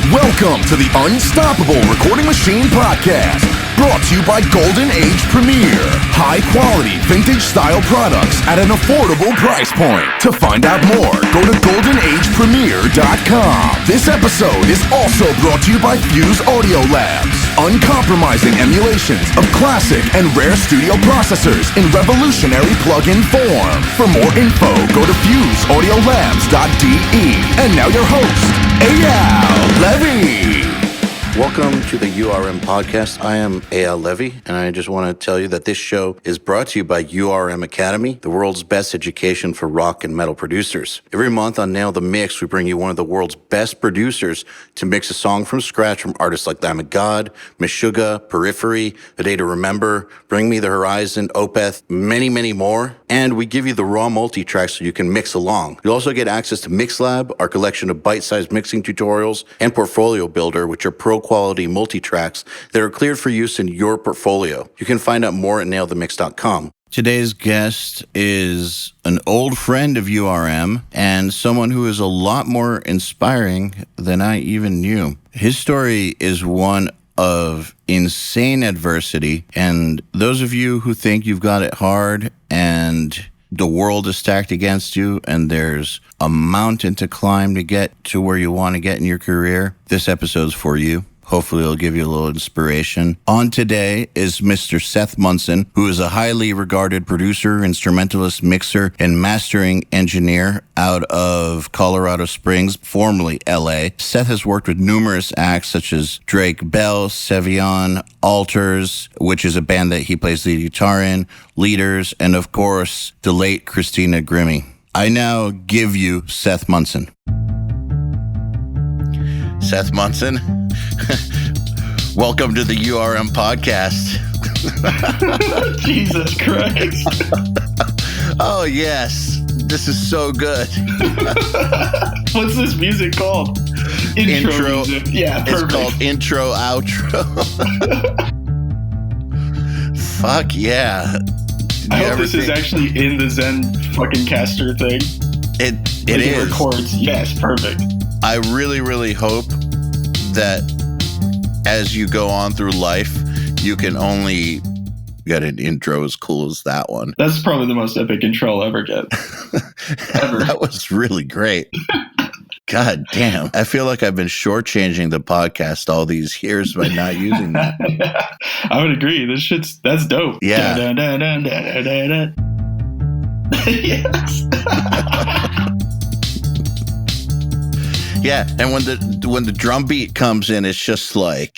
Welcome to the Unstoppable Recording Machine Podcast, brought to you by Golden Age Premier. High-quality, vintage-style products at an affordable price point. To find out more, go to goldenagepremier.com. This episode is also brought to you by Fuse Audio Labs. Uncompromising emulations of classic and rare studio processors in revolutionary plug-in form. For more info, go to fuseaudiolabs.de. And now your host, EYAL Levy. Welcome to the URM podcast. I am EYAL Levy, and I just want to tell you that this show is brought to you by URM Academy, the world's best education for rock and metal producers. Every month on Nail the Mix, we bring you one of the world's best producers to mix a song from scratch from artists like Lamb of God, Meshuggah, Periphery, A Day to Remember, Bring Me the Horizon, Opeth, many, many more. And we give you the raw multi-tracks so you can mix along. You'll also get access to MixLab, our collection of bite-sized mixing tutorials, and Portfolio Builder, which are pro-quality multi-tracks that are cleared for use in your portfolio. You can find out more at nailthemix.com. Today's guest is an old friend of URM and someone who is a lot more inspiring than I even knew. His story is one of insane adversity, and those of you who think you've got it hard and the world is stacked against you and there's a mountain to climb to get to where you want to get in your career, this episode's for you. Hopefully it'll give you a little inspiration. On today is Mr. Seth Munson, who is a highly regarded producer, instrumentalist, mixer, and mastering engineer out of Colorado Springs, formerly LA. Seth has worked with numerous acts such as Drake Bell, Sevion, Alters, which is a band that he plays the guitar in, Leaders, and of course, the late Christina Grimmie. I now give you Seth Munson. Seth Munson, welcome to the URM podcast. Jesus Christ. Oh, yes. This is so good. What's this music called? Intro music. Yeah, perfect. It's called intro, outro. Fuck yeah. I hope this is actually in the Zen fucking caster thing. It is. It records. Yes, perfect. I really, really hope that as you go on through life, you can only get an intro as cool as that one. That's probably the most epic intro I'll ever get. Ever. That was really great. God damn. I feel like I've been shortchanging the podcast all these years by not using that. I would agree. That's dope. Yeah. Yes. Yeah, and when the drum beat comes in, it's just right.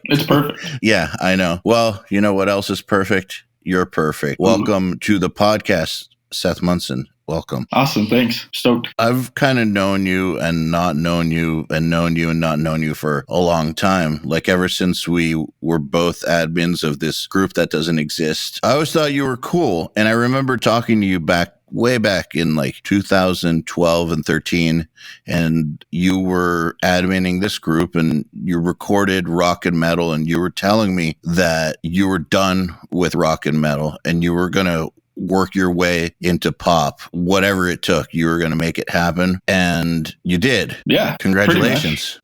It's perfect. Yeah, I know. Well, you know what else is perfect? You're perfect. Welcome to the podcast, Seth Munson. Welcome. Awesome, thanks. Stoked. I've kind of known you and not known you and known you and not known you for a long time. Like ever since we were both admins of this group that doesn't exist. I always thought you were cool. And I remember talking to you way back in like 2012 and 13, and you were adminning this group and you recorded rock and metal, and you were telling me that you were done with rock and metal and you were going to work your way into pop. Whatever it took, you were going to make it happen. And you did. Yeah. Congratulations.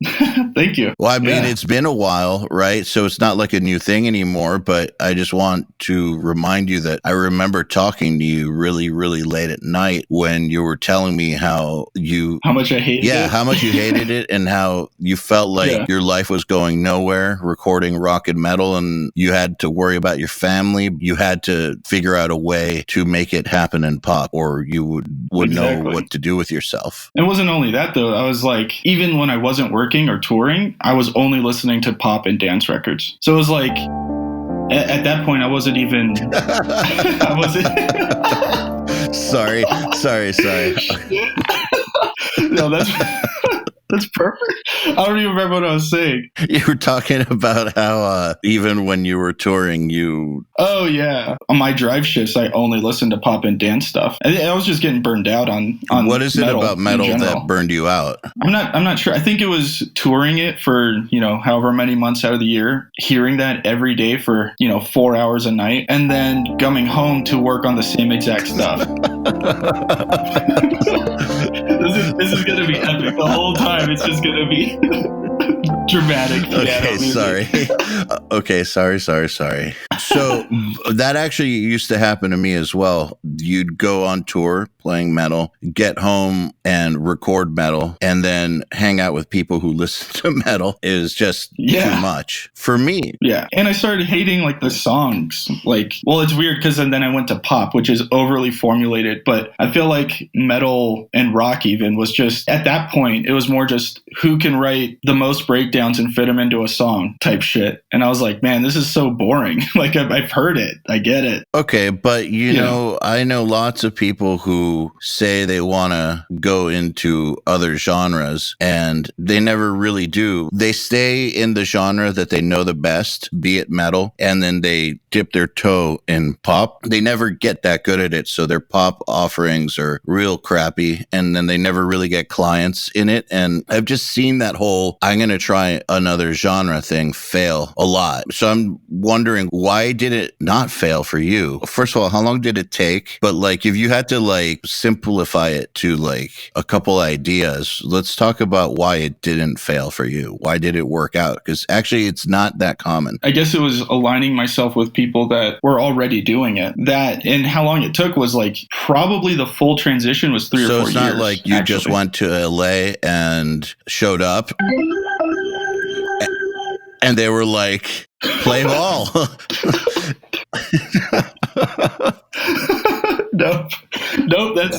Thank you. Well, I mean, It's been a while, right? So it's not like a new thing anymore, but I just want to remind you that I remember talking to you really, really late at night when you were telling me how much I hated it. Yeah, how much you hated it and how you felt like your life was going nowhere recording rock and metal, and you had to worry about your family. You had to figure out a way to make it happen in pop, or you would know what to do with yourself. It wasn't only that, though. I was like, even when I wasn't working or touring, I was only listening to pop and dance records. So it was like, at that point, I wasn't even... I wasn't... Sorry. No, that's perfect. I don't even remember what I was saying. You were talking about how even when you were touring, Oh, yeah. On my drive shifts, I only listened to pop and dance stuff. I was just getting burned out on What is it about metal that burned you out? I'm not sure. I think it was touring it for, however many months out of the year, hearing that every day for, 4 hours a night, and then coming home to work on the same exact stuff. This is going to be epic the whole time. It's just going to be dramatic piano Okay, music. sorry. Okay, sorry. So that actually used to happen to me as well. You'd go on tour playing metal, get home and record metal, and then hang out with people who listen to metal is just too much for me. Yeah. And I started hating like the songs. Like, well, it's weird because then I went to pop, which is overly formulated. But I feel like metal and rock even was just, at that point, it was more just who can write the most breakdowns and fit them into a song type shit. And I was like, man, this is so boring. Like, I've heard it. I get it. Okay, but you know, I know lots of people who say they want to go into other genres and they never really do. They stay in the genre that they know the best, be it metal, and then they dip their toe in pop. They never get that good at it, so their pop offerings are real crappy, and then they never really get clients in it. And I've just seen that whole I'm going to try another genre thing fail a lot. So I'm wondering, why did it not fail for you? First of all, how long did it take? But like, if you had to like simplify it to like a couple ideas, let's talk about why it didn't fail for you. Why did it work out? Because actually it's not that common. I guess it was aligning myself with people that were already doing it. That, and how long it took was like, probably the full transition was 3 or 4 years. So it's not like you just went to LA and showed up and they were like, play ball. Nope, that's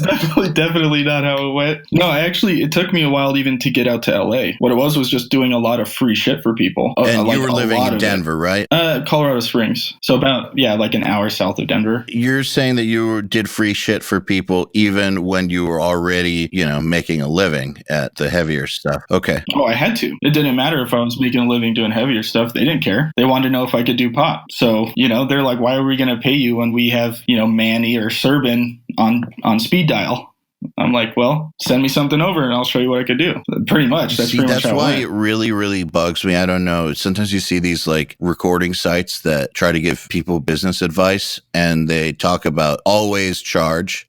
definitely not how it went. No, it took me a while even to get out to LA. What it was just doing a lot of free shit for people. And you were living in Denver, right? Colorado Springs. So about, like an hour south of Denver. You're saying that you did free shit for people even when you were already, making a living at the heavier stuff. Okay. Oh, I had to. It didn't matter if I was making a living doing heavier stuff. They didn't care. They wanted to know if I could do pop. So, they're like, why are we going to pay you when we have, Manny or Serban on speed dial? I'm like, well, send me something over and I'll show you what I could do. Pretty much. That's why it really, really bugs me. I don't know. Sometimes you see these like recording sites that try to give people business advice and they talk about always charge.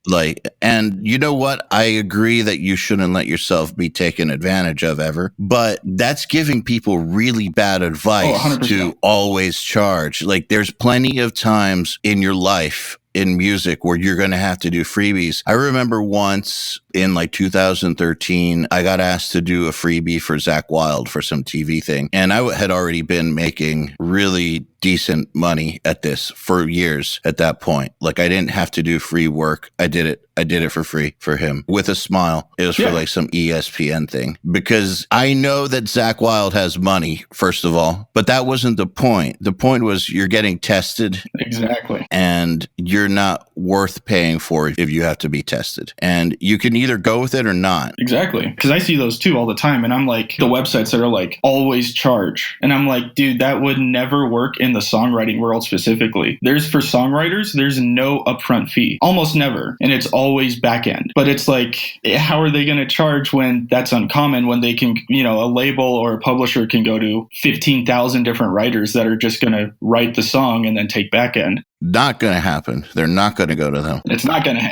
And you know what? I agree that you shouldn't let yourself be taken advantage of ever, but that's giving people really bad advice to always charge. Like, there's plenty of times in your life in music where you're going to have to do freebies. I remember once in like 2013, I got asked to do a freebie for Zakk Wylde for some TV thing. And I had already been making really decent money at this for years at that point. Like, I didn't have to do free work. I did it for free for him with a smile. It was for like some ESPN thing, because I know that Zakk Wylde has money, first of all, but that wasn't the point. The point was you're getting tested. Exactly. And you're not worth paying for if you have to be tested. And you can either go with it or not. Exactly. Because I see those too all the time. And I'm like, the websites that are like always charge. And I'm like, dude, that would never work in the songwriting world specifically. For songwriters, there's no upfront fee. Almost never. And it's always back end. But it's like, how are they going to charge when that's uncommon, when they can, a label or a publisher can go to 15,000 different writers that are just going to write the song and then take back end? Not going to happen. They're not going to go to them. It's not going to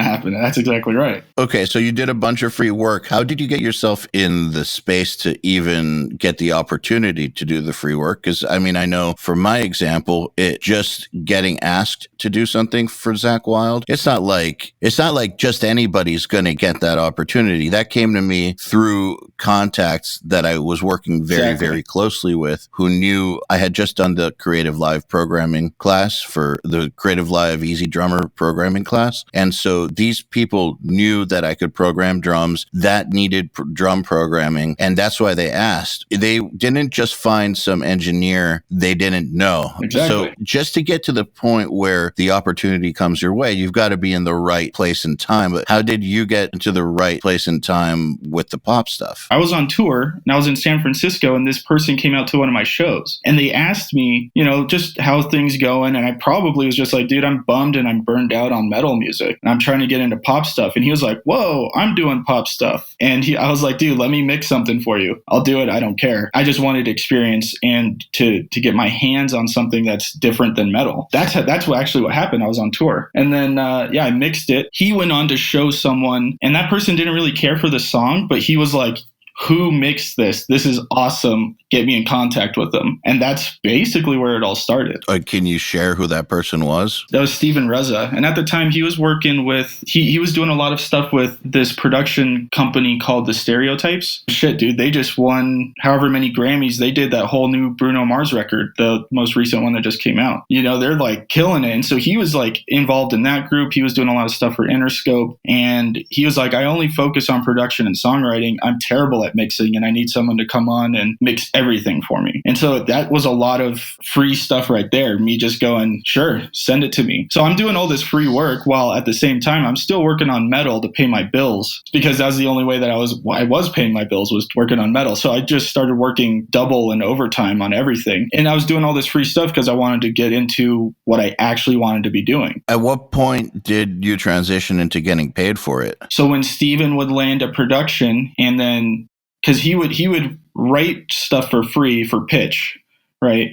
happen. That's exactly right. Okay, so you did a bunch of free work. How did you get yourself in the space to even get the opportunity to do the free work? Because, I know for my example, just getting asked to do something for Zakk Wylde, it's not like just anybody's going to get that opportunity. That came to me through contacts that I was working very, very closely with, who knew I had just done the Creative Live programming class for the Creative Live Easy Drummer programming class. And so these people knew that I could program drums that needed drum programming. And that's why they asked. They didn't just find some engineer they didn't know. Exactly. So just to get to the point where the opportunity comes your way, you've got to be in the right place and time. But how did you get into the right place and time with the pop stuff? I was on tour and I was in San Francisco, and this person came out to one of my shows and they asked me, just how things going. And I probably was just like, dude, I'm bummed and I'm burned out on metal music and I'm trying to get into pop stuff. And he was like, whoa, I'm doing pop stuff. And I was like, dude, let me mix something for you. I'll do it. I don't care. I just wanted experience and to get my hands on something that's different than metal. That's what happened. I was on tour. And then, I mixed it. He went on to show someone, and that person didn't really care for the song, but he was like, who mixed this? This is awesome. Get me in contact with them. And that's basically where it all started. Can you share who that person was? That was Steven Reza. And at the time he was working with, he was doing a lot of stuff with this production company called The Stereotypes. Shit, dude, they just won however many Grammys. They did that whole new Bruno Mars record, the most recent one that just came out. You know, they're like killing it. And so he was like involved in that group. He was doing a lot of stuff for Interscope. And he was like, I only focus on production and songwriting. I'm terrible at mixing and I need someone to come on and mix everything for me. And so that was a lot of free stuff right there. Me just going, sure, send it to me. So I'm doing all this free work while at the same time I'm still working on metal to pay my bills, because that was the only way that I was paying my bills, was working on metal. So I just started working double and overtime on everything. And I was doing all this free stuff because I wanted to get into what I actually wanted to be doing. At what point did you transition into getting paid for it? So when Steven would land a production, and then because he would write stuff for free for pitch, right?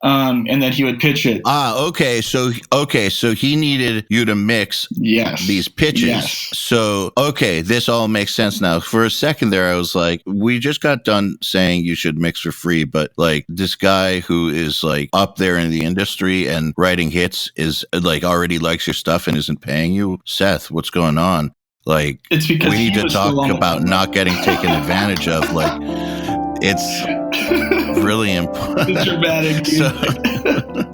And then he would pitch it. Okay. So he needed you to mix these pitches. Yes. So, okay, this all makes sense now. For a second there, I was like, we just got done saying you should mix for free, but like this guy who is like up there in the industry and writing hits is like already likes your stuff and isn't paying you. Seth, what's going on? Like, it's because we need to talk about not getting taken advantage of. Like, it's really important. It's dramatic.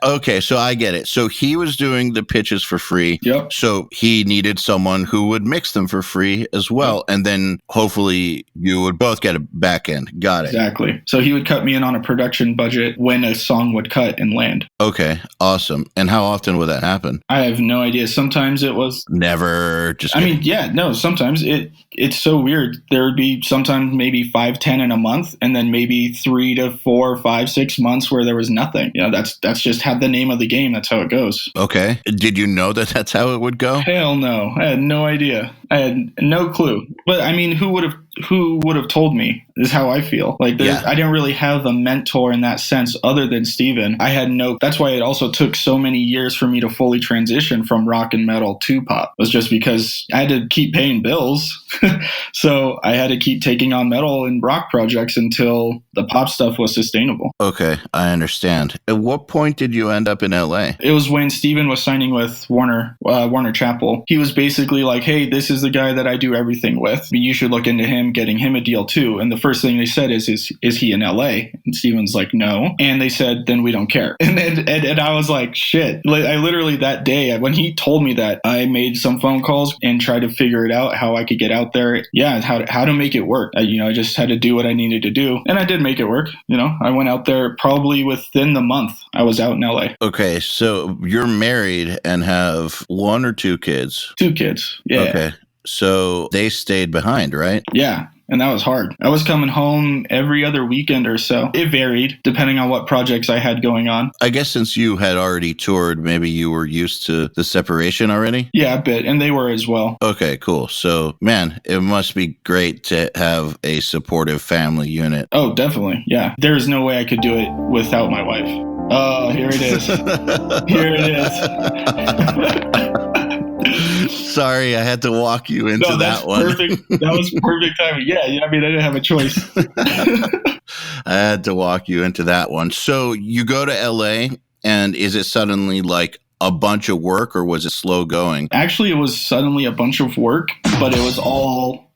Okay, so I get it. So he was doing the pitches for free. Yep. So he needed someone who would mix them for free as well. Yep. And then hopefully you would both get a back end. Got it. Exactly. So he would cut me in on a production budget when a song would cut and land. Okay, awesome. And how often would that happen? I have no idea. Sometimes it was... Never. Just kidding. I mean, yeah, no, sometimes it's so weird. There would be sometimes maybe 5, 10 in a month, and then maybe 3 to 4, 5, 6 months where there was nothing. You know, that's just how the name of the game. That's how it goes. Okay. Did you know that that's how it would go? Hell no. I had no idea. I had no clue. But I mean, who would have told me is how I feel. Like I didn't really have a mentor in that sense other than Steven. That's why it also took so many years for me to fully transition from rock and metal to pop. It was just because I had to keep paying bills. So I had to keep taking on metal and rock projects until the pop stuff was sustainable. Okay, I understand. At what point did you end up in LA? It was when Steven was signing with Warner Chappell. He was basically like, hey, this is the guy that I do everything with. You should look into him, getting him a deal too. And the first thing they said is he in LA? And Steven's like, no. And they said, then we don't care. And I was like, shit. I literally that day, when he told me that, I made some phone calls and tried to figure it out, how I could get out there. Yeah, how to make it work. I just had to do what I needed to do. And I did make it work. You know, I went out there probably within the month I was out in LA. Okay, so you're married and have 1 or 2 kids? 2 kids, yeah. Okay, so they stayed behind, right? Yeah. And that was hard. I was coming home every other weekend or so. It varied depending on what projects I had going on. I guess since you had already toured, maybe you were used to the separation already? Yeah, a bit. And they were as well. Okay, cool. So, man, it must be great to have a supportive family unit. Oh, definitely. Yeah. There's no way I could do it without my wife. Oh, here it is. Here it is. Sorry, I had to walk you into that one. Perfect. That was perfect timing. Yeah, I mean, I didn't have a choice. I had to walk you into that one. So you go to LA, and is it suddenly like a bunch of work, or was it slow going? Actually, it was suddenly a bunch of work, but it was all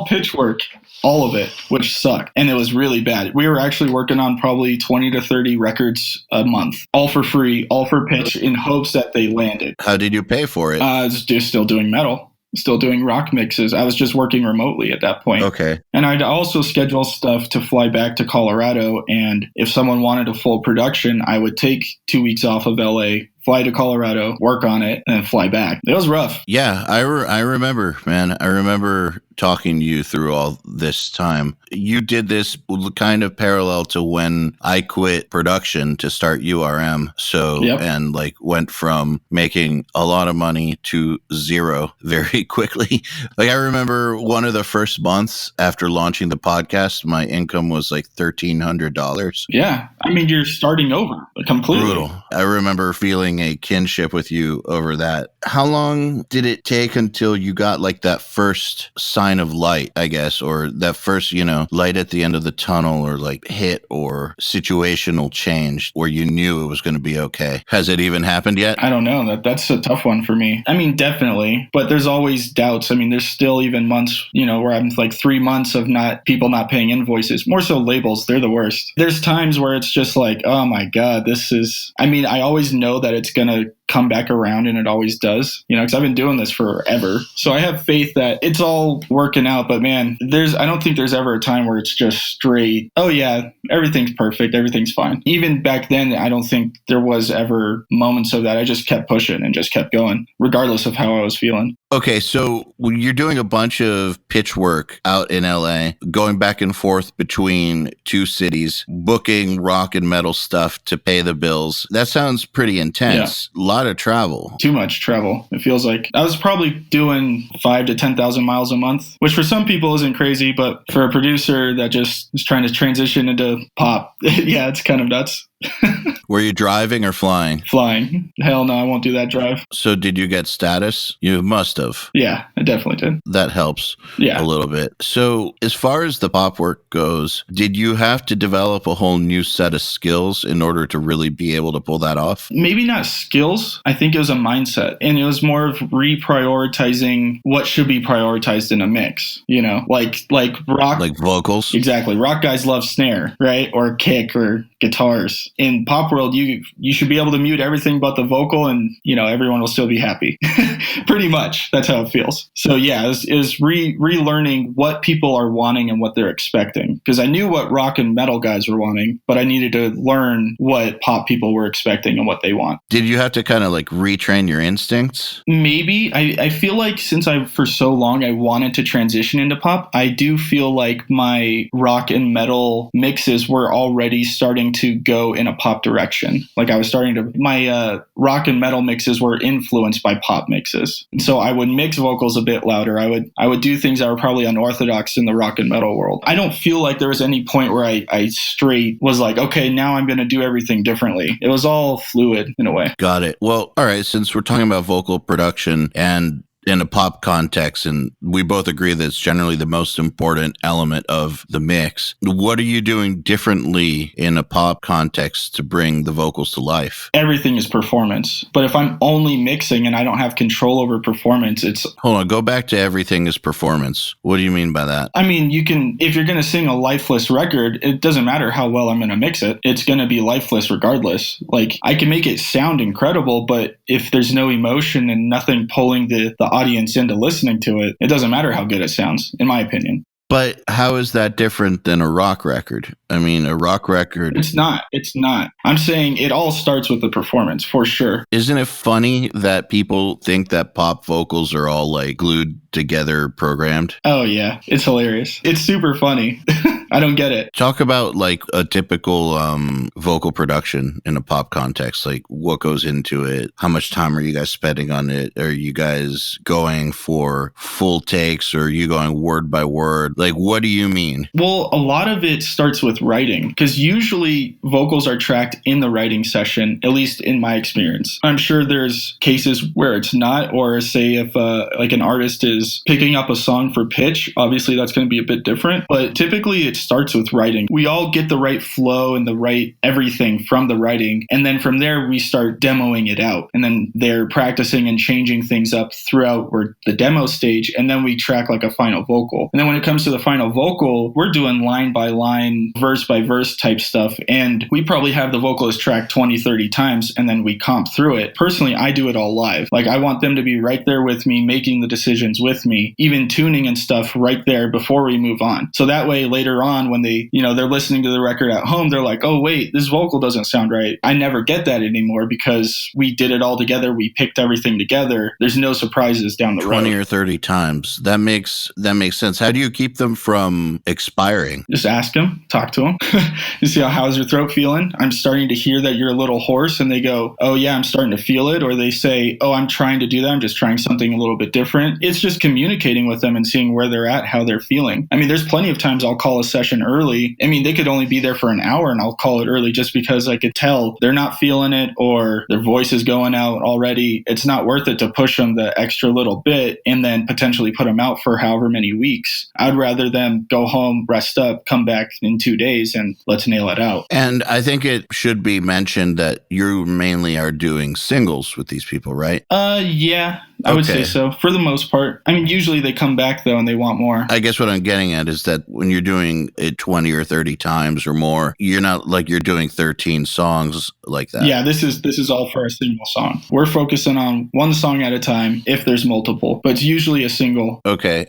pitch work. All of it, which sucked. And it was really bad. We were actually working on probably 20 to 30 records a month, all for free, all for pitch, in hopes that they landed. How did you pay for it? I was just still doing metal, still doing rock mixes. I was just working remotely at that point. Okay. And I'd also schedule stuff to fly back to Colorado. And if someone wanted a full production, I would take 2 weeks off of LA, fly to Colorado, work on it, and then fly back. It was rough. Yeah, I remember, man. I remember talking to you through all this time. You did this kind of parallel to when I quit production to start URM. So, yep. And like went from making a lot of money to zero very quickly. Like I remember one of the first months after launching the podcast, my income was like $1,300. Yeah. I mean, you're starting over completely. Brutal. I remember feeling a kinship with you over that How long did it take until you got like that first sign of light, I guess, or that first, light at the end of the tunnel, or like hit or situational change where you knew it was going to be okay? Has it even happened yet? I don't know. That's a tough one for me. I mean, definitely, but there's always doubts. I mean, there's still even months, where I'm like 3 months of people not paying invoices. More so labels, they're the worst. There's times where it's just like, oh my God, I always know that it's going to come back around, and it always does, because I've been doing this forever. So I have faith that it's all working out. But man, I don't think there's ever a time where it's just straight, oh yeah, everything's perfect, everything's fine. Even back then, I don't think there was ever moments of that. I just kept pushing and just kept going, regardless of how I was feeling. Okay, so you're doing a bunch of pitch work out in LA, going back and forth between two cities, booking rock and metal stuff to pay the bills. That sounds pretty intense. Yeah. A lot of travel. Too much travel. It feels like I was probably doing 5,000 to 10,000 miles a month, which for some people isn't crazy, but for a producer that just is trying to transition into pop, yeah, it's kind of nuts. Were you driving or flying? Flying. Hell no, I won't do that drive. So did you get status? You must have. Yeah, I definitely did. That helps a little bit. So as far as the pop work goes, did you have to develop a whole new set of skills in order to really be able to pull that off? Maybe not skills. I think it was a mindset. And it was more of reprioritizing what should be prioritized in a mix, like rock. Like vocals? Exactly. Rock guys love snare, right? Or kick or guitars. In pop world, you should be able to mute everything but the vocal, and everyone will still be happy. Pretty much, that's how it feels. So yeah, it was relearning what people are wanting and what they're expecting. Because I knew what rock and metal guys were wanting, but I needed to learn what pop people were expecting and what they want. Did you have to kind of like retrain your instincts? Maybe. I feel like since for so long I wanted to transition into pop, I do feel like my rock and metal mixes were already starting to go in a pop direction. Like my rock and metal mixes were influenced by pop mixes. And so I would mix vocals a bit louder. I would do things that were probably unorthodox in the rock and metal world. I don't feel like there was any point where I straight was like, okay, now I'm going to do everything differently. It was all fluid in a way. Got it. Well, all right. Since we're talking about vocal production and in a pop context, and we both agree that it's generally the most important element of the mix, what are you doing differently in a pop context to bring the vocals to life? Everything is performance. But if I'm only mixing and I don't have control over performance, Hold on, go back to everything is performance. What do you mean by that? I mean, if you're going to sing a lifeless record, it doesn't matter how well I'm going to mix it. It's going to be lifeless regardless. Like, I can make it sound incredible, but if there's no emotion and nothing pulling the audience into listening to it, it doesn't matter how good it sounds, in my opinion. But how is that different than a rock record? I mean, a rock record... It's not. I'm saying it all starts with the performance, for sure. Isn't it funny that people think that pop vocals are all like glued together, programmed? Oh yeah, it's hilarious. It's super funny. I don't get it. Talk about like a typical vocal production in a pop context. Like, what goes into it? How much time are you guys spending on it? Are you guys going for full takes, or are you going word by word? Like, what do you mean? Well, a lot of it starts with writing, because usually vocals are tracked in the writing session, at least in my experience. I'm sure there's cases where it's not, or say if like an artist is picking up a song for pitch, obviously that's going to be a bit different. But typically it starts with writing. We all get the right flow and the right everything from the writing. And then from there, we start demoing it out. And then they're practicing and changing things up throughout the demo stage. And then we track like a final vocal. And then when it comes to the final vocal, we're doing line by line, verse by verse type stuff. And we probably have the vocalist tracked 20, 30 times, and then we comp through it. Personally, I do it all live. Like, I want them to be right there with me, making the decisions with me, even tuning and stuff right there before we move on. So that way later on, when they're listening to the record at home, they're like, oh wait, this vocal doesn't sound right. I never get that anymore because we did it all together. We picked everything together. There's no surprises down the road. 20 or 30 times. That makes sense. How do you keep them from expiring? Just ask them, talk to them. You see, how's your throat feeling? I'm starting to hear that you're a little hoarse, and they go, oh yeah, I'm starting to feel it. Or they say, oh, I'm trying to do that. I'm just trying something a little bit different. It's just communicating with them and seeing where they're at, how they're feeling. I mean, there's plenty of times I'll call a session early. I mean, they could only be there for an hour and I'll call it early just because I could tell they're not feeling it or their voice is going out already. It's not worth it to push them the extra little bit and then potentially put them out for however many weeks. I'd rather them go home, rest up, come back in 2 days, and let's nail it out. And I think it should be mentioned that you mainly are doing singles with these people, right? Yeah, I would say so for the most part. I mean, usually they come back though and they want more. I guess what I'm getting at is that when you're doing it 20 or 30 times or more, you're not like you're doing 13 songs like that. Yeah, this is all for a single song. We're focusing on one song at a time if there's multiple, but it's usually a single. Okay.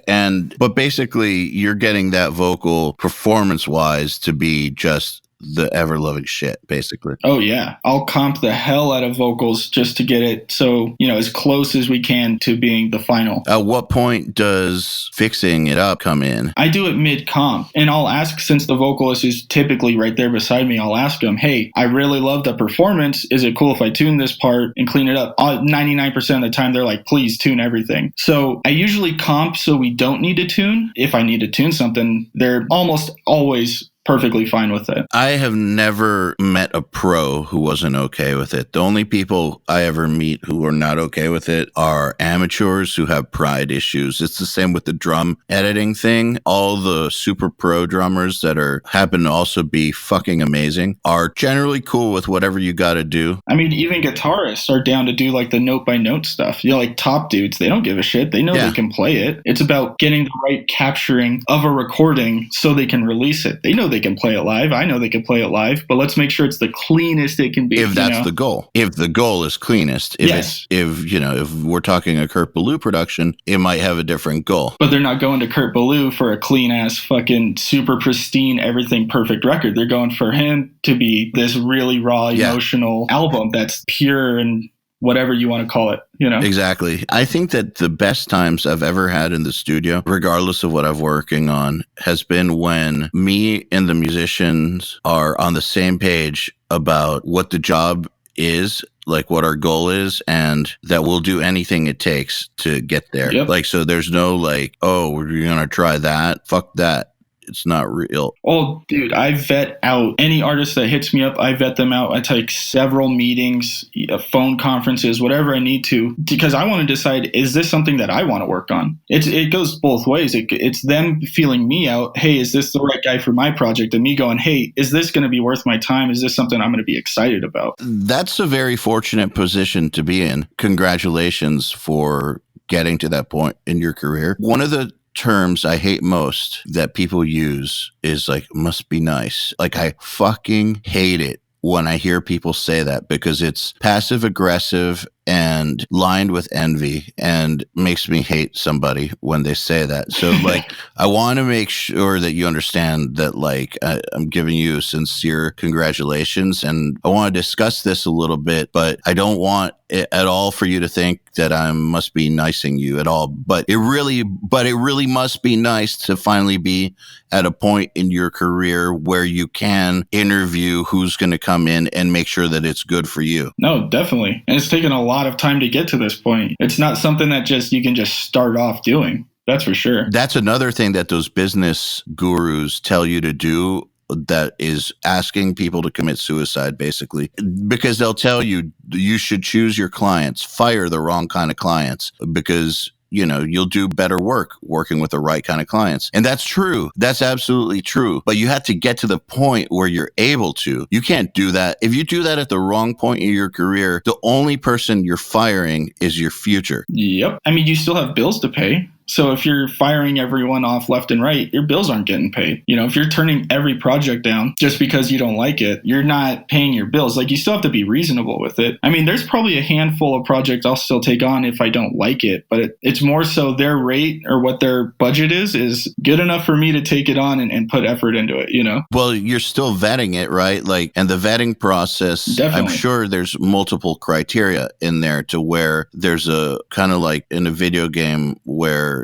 But basically you're getting that vocal performance-wise to be just the ever-loving shit, basically. Oh, yeah. I'll comp the hell out of vocals just to get it so, as close as we can to being the final. At what point does fixing it up come in? I do it mid-comp, and I'll ask, since the vocalist is typically right there beside me, I'll ask them, hey, I really love the performance. Is it cool if I tune this part and clean it up? 99% of the time, they're like, please tune everything. So I usually comp so we don't need to tune. If I need to tune something, they're almost always perfectly fine with it. I have never met a pro who wasn't okay with it. The only people I ever meet who are not okay with it are amateurs who have pride issues. It's the same with the drum editing thing. All the super pro drummers that happen to also be fucking amazing are generally cool with whatever you got to do. I mean, even guitarists are down to do like the note by note stuff. Like top dudes, they don't give a shit. They know they can play it. It's about getting the right capturing of a recording so they can release it. They know they can play it live. I know they can play it live, but let's make sure it's the cleanest it can be. If that's the goal. If the goal is cleanest. If we're talking a Kurt Ballou production, it might have a different goal. But they're not going to Kurt Ballou for a clean ass fucking super pristine, everything perfect record. They're going for him to be this really raw, emotional album that's pure and whatever you want to call it, Exactly. I think that the best times I've ever had in the studio, regardless of what I'm working on, has been when me and the musicians are on the same page about what the job is, like what our goal is, and that we'll do anything it takes to get there. Yep. Like, so there's no like, oh, we're going to try that. Fuck that. It's not real. Oh, dude, I vet out any artist that hits me up. I vet them out. I take several meetings, phone conferences, whatever I need to, because I want to decide, is this something that I want to work on? It goes both ways. It's them feeling me out. Hey, is this the right guy for my project? And me going, hey, is this going to be worth my time? Is this something I'm going to be excited about? That's a very fortunate position to be in. Congratulations for getting to that point in your career. One of the terms I hate most that people use is like, must be nice. Like, I fucking hate it when I hear people say that, because it's passive aggressive and lined with envy and makes me hate somebody when they say that. So like, I want to make sure that you understand that like, I'm giving you sincere congratulations, and I want to discuss this a little bit, but I don't want it at all for you to think that I must be nicing you at all. But it really must be nice to finally be at a point in your career where you can interview who's going to come in and make sure that it's good for you. No, definitely. And it's taken a lot of time to get to this point. It's not something that you can just start off doing. That's for sure. That's another thing that those business gurus tell you to do, that is asking people to commit suicide, basically, because they'll tell you you should choose your clients, fire the wrong kind of clients, because you'll do better work working with the right kind of clients. And that's true. That's absolutely true. But you have to get to the point where you're able to. You can't do that. If you do that at the wrong point in your career, the only person you're firing is your future. Yep. I mean, you still have bills to pay. So if you're firing everyone off left and right, your bills aren't getting paid. If you're turning every project down just because you don't like it, you're not paying your bills. Like, you still have to be reasonable with it. I mean, there's probably a handful of projects I'll still take on if I don't like it, but it's more so their rate or what their budget is good enough for me to take it on and put effort into it, Well, you're still vetting it, right? Like, and the vetting process, definitely. I'm sure there's multiple criteria in there to where there's a kind of like in a video game where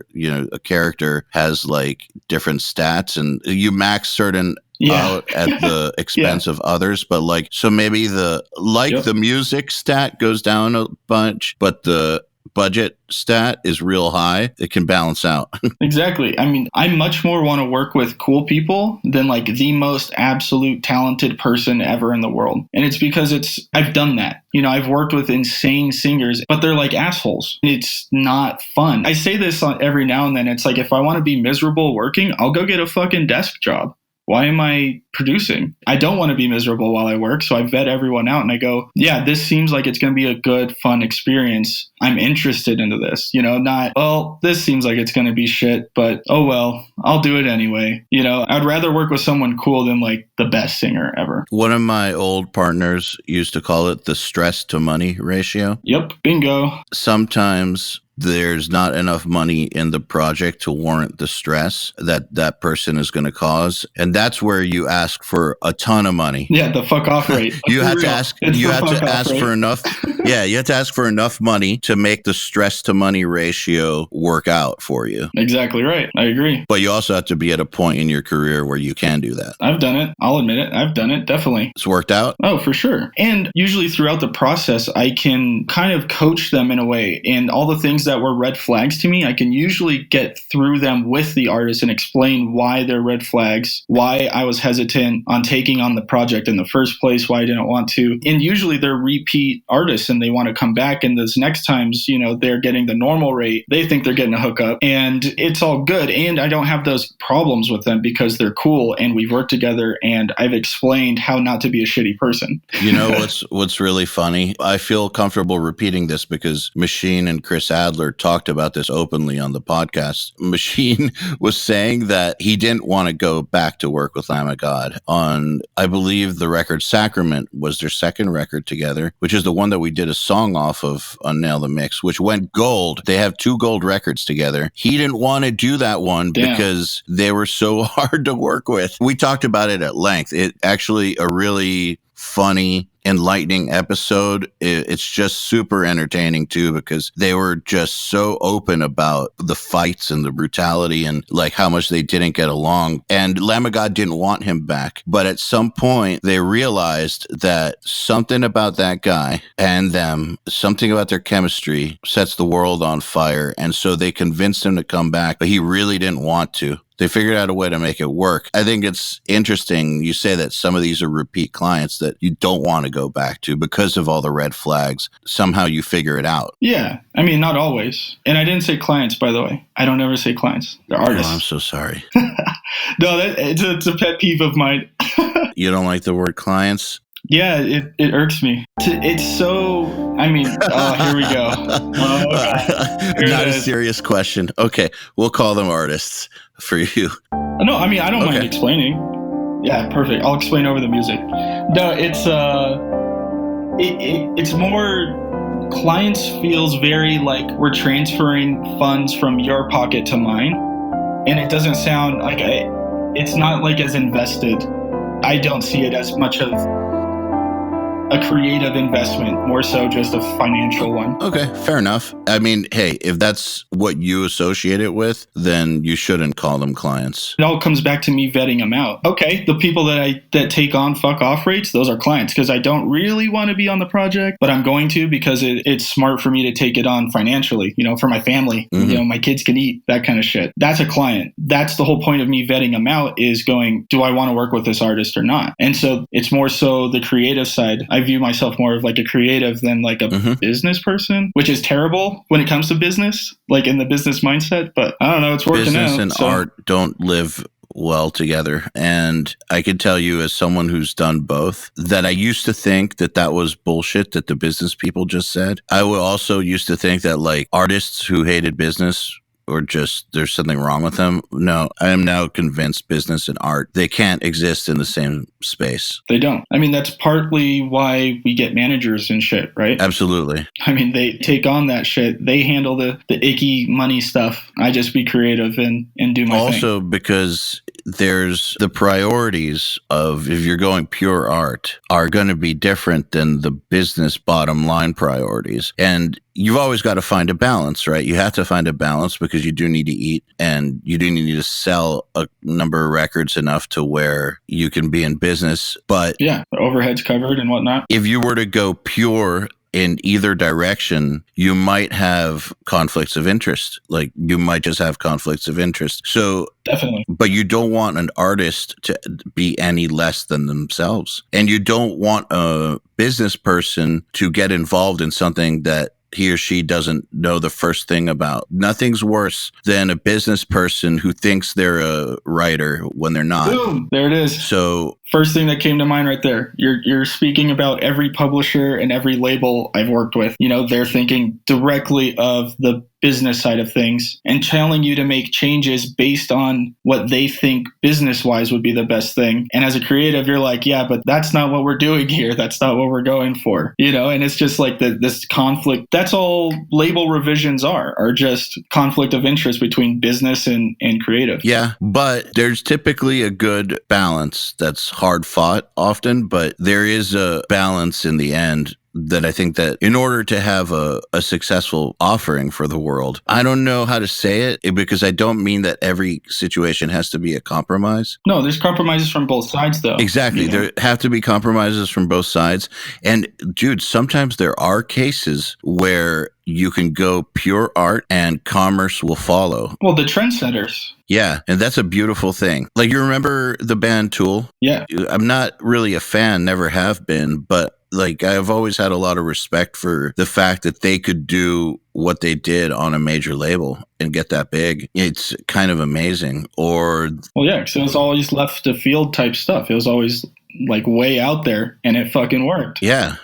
a character has like different stats and you max certain out at the expense of others. But like, so maybe the music stat goes down a bunch, but the budget stat is real high, it can balance out. Exactly. I mean, I much more want to work with cool people than like the most absolute talented person ever in the world. And it's because I've done that. You know, I've worked with insane singers, but they're like assholes. It's not fun. I say this every now and then. It's like, if I want to be miserable working, I'll go get a fucking desk job. Why am I producing? I don't want to be miserable while I work. So I vet everyone out and I go, yeah, this seems like it's going to be a good, fun experience. I'm interested into this, you know, not, well, this seems like it's going to be shit, but oh, well, I'll do it anyway. You know, I'd rather work with someone cool than like the best singer ever. One of my old partners used to call it the stress to money ratio. Yep. Bingo. Sometimes there's not enough money in the project to warrant the stress that person is going to cause. And that's where you ask for a ton of money. Yeah, the fuck off rate. You have to ask for enough. Yeah, you have to ask for enough money to make the stress to money ratio work out for you. Exactly right. I agree. But you also have to be at a point in your career where you can do that. I've done it. I'll admit it. I've done it. Definitely. It's worked out? Oh, for sure. And usually throughout the process, I can kind of coach them in a way. And all the things that were red flags to me, I can usually get through them with the artist and explain why they're red flags, why I was hesitant on taking on the project in the first place, why I didn't want to. And usually they're repeat artists and they want to come back. And this next times, you know, they're getting the normal rate. They think they're getting a hookup and it's all good. And I don't have those problems with them because they're cool and we've worked together and I've explained how not to be a shitty person. You know what's really funny? I feel comfortable repeating this because Machine and Chris Adler talked about this openly on the podcast. Machine was saying that he didn't want to go back to work with Lamb of God on, I believe the record Sacrament was their second record together, which is the one that we did a song off of on Nail the Mix, which went gold. They have 2 gold records together. He didn't want to do that one because they were so hard to work with. We talked about it at length. It actually a really funny, enlightening episode. It's just super entertaining too, because they were just so open about the fights and the brutality and like how much they didn't get along. And Lamb of God didn't want him back. But at some point they realized that something about that guy and them, something about their chemistry sets the world on fire. And so they convinced him to come back, but he really didn't want to. They figured out a way to make it work. I think it's interesting. You say that some of these are repeat clients that you don't want to go back to because of all the red flags. Somehow you figure it out. Yeah. I mean, not always. And I didn't say clients, by the way. I don't ever say clients. They're artists. Oh, I'm so sorry. No, it's a pet peeve of mine. You don't like the word clients? Yeah, it irks me. It's so, I mean, here we go. Not a serious question. Okay, we'll call them artists for you. No, I mean, I don't mind explaining. Yeah, perfect. I'll explain over the music. No, it's more, clients feels very like we're transferring funds from your pocket to mine. And it doesn't sound like, it's not like as invested. I don't see it as much of a creative investment, more so just a financial one. Okay, fair enough. I mean, hey, if that's what you associate it with, then you shouldn't call them clients. It all comes back to me vetting them out. Okay, the people that take on fuck off rates, those are clients because I don't really want to be on the project, but I'm going to because it's smart for me to take it on financially, you know, for my family. Mm-hmm. You know, my kids can eat, that kind of shit. That's a client. That's the whole point of me vetting them out is going, do I want to work with this artist or not? And so it's more so the creative side. I view myself more of like a creative than like a business person, which is terrible when it comes to business, like in the business mindset. But I don't know, it's working out. Business and art don't live well together. And I can tell you as someone who's done both, that I used to think that was bullshit that the business people just said. I would also used to think that like artists who hated business or just there's something wrong with them. No, I am now convinced business and art, they can't exist in the same space. They don't. I mean, that's partly why we get managers and shit, right? Absolutely. I mean, they take on that shit. They handle the icky money stuff. I just be creative and do my thing. Also, because there's the priorities of, if you're going pure art, are going to be different than the business bottom line priorities. And you've always got to find a balance, right? You have to find a balance because you do need to eat and you do need to sell a number of records enough to where you can be in business. But yeah, the overhead's covered and whatnot. If you were to go pure in either direction, you might have conflicts of interest. Like you might just have conflicts of interest. So definitely. But you don't want an artist to be any less than themselves. And you don't want a business person to get involved in something that he or she doesn't know the first thing about. Nothing's worse than a business person who thinks they're a writer when they're not. Boom, there it is. So first thing that came to mind right there. You're speaking about every publisher and every label I've worked with. You know, they're thinking directly of the business side of things and telling you to make changes based on what they think business-wise would be the best thing. And as a creative, you're like, yeah, but that's not what we're doing here. That's not what we're going for. You know, and it's just like this conflict. That's all label revisions are just conflict of interest between business and creative. Yeah, but there's typically a good balance that's hard fought often, but there is a balance in the end that I think that in order to have a successful offering for the world, I don't know how to say it because I don't mean that every situation has to be a compromise. No, there's compromises from both sides, though. Exactly. There have to be compromises from both sides. And dude, sometimes there are cases where you can go pure art and commerce will follow. Well, the trendsetters. Yeah, and that's a beautiful thing. Like, you remember the band Tool? Yeah. I'm not really a fan, never have been, but like I've always had a lot of respect for the fact that they could do what they did on a major label and get that big. It's kind of amazing. Or well, yeah, because it was always left to field type stuff. It was always like way out there, and it fucking worked. Yeah.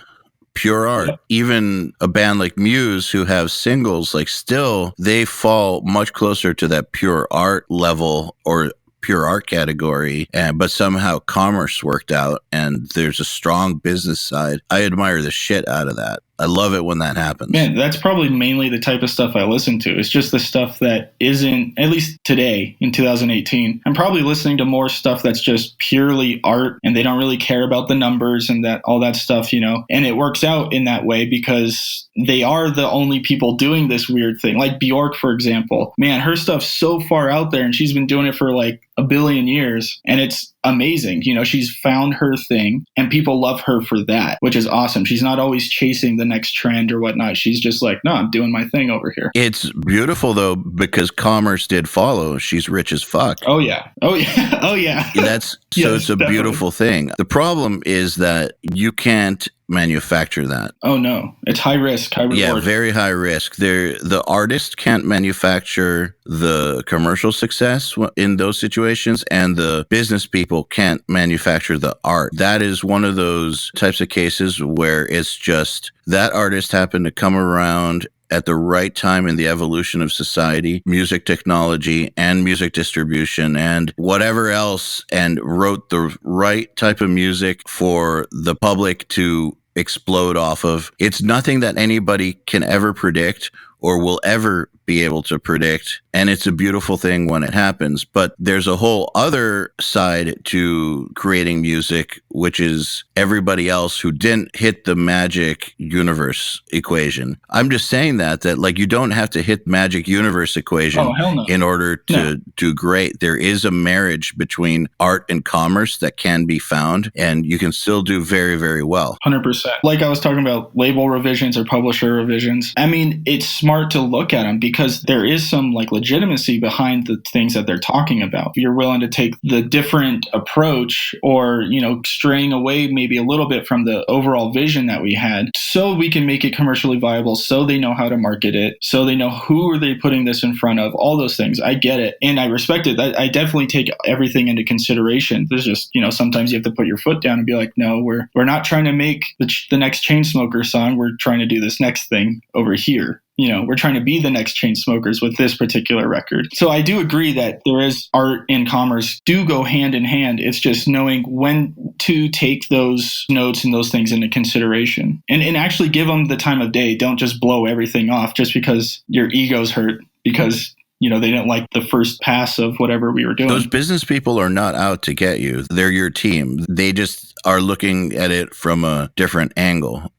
Pure art. Yeah. Even a band like Muse who have singles, like still they fall much closer to that pure art level or pure art category, but somehow commerce worked out and there's a strong business side. I admire the shit out of that. I love it when that happens. Man, that's probably mainly the type of stuff I listen to. It's just the stuff that isn't, at least today in 2018, I'm probably listening to more stuff that's just purely art and they don't really care about the numbers and that all that stuff, you know. And it works out in that way because they are the only people doing this weird thing. Like Bjork, for example. Man, her stuff's so far out there and she's been doing it for like a billion years and it's amazing. You know, she's found her thing and people love her for that, which is awesome. She's not always chasing the next trend or whatnot. She's just like, no, I'm doing my thing over here. It's beautiful though, because commerce did follow. She's rich as fuck. Oh yeah. Oh yeah. Oh yeah. That's so it's a definitely beautiful thing. The problem is that you can't manufacture that. Oh no, it's high risk, high reward. Yeah, very high risk. The artist can't manufacture the commercial success in those situations, and the business people can't manufacture the art. That is one of those types of cases where it's just that artist happened to come around at the right time in the evolution of society, music technology and music distribution and whatever else, and wrote the right type of music for the public to explode off of. It's nothing that anybody can ever predict or will ever be able to predict. And it's a beautiful thing when it happens. But there's a whole other side to creating music, which is everybody else who didn't hit the magic universe equation. I'm just saying that like you don't have to hit magic universe equation in order to do great. There is a marriage between art and commerce that can be found, and you can still do very, very well. 100%. Like I was talking about label revisions or publisher revisions. I mean, it's smart to look at them because there is some like legitimacy behind the things that they're talking about. You're willing to take the different approach or, you know, straying away maybe a little bit from the overall vision that we had so we can make it commercially viable, so they know how to market it, so they know who are they putting this in front of, all those things. I get it. And I respect it. I definitely take everything into consideration. There's just, you know, sometimes you have to put your foot down and be like, no, we're not trying to make the next Chainsmokers song. We're trying to do this next thing over here. You know, we're trying to be the next Chainsmokers with this particular record. So I do agree that there is art and commerce do go hand in hand. It's just knowing when to take those notes and those things into consideration and actually give them the time of day. Don't just blow everything off just because your ego's hurt because, you know, they didn't like the first pass of whatever we were doing. Those business people are not out to get you. They're your team. They just are looking at it from a different angle.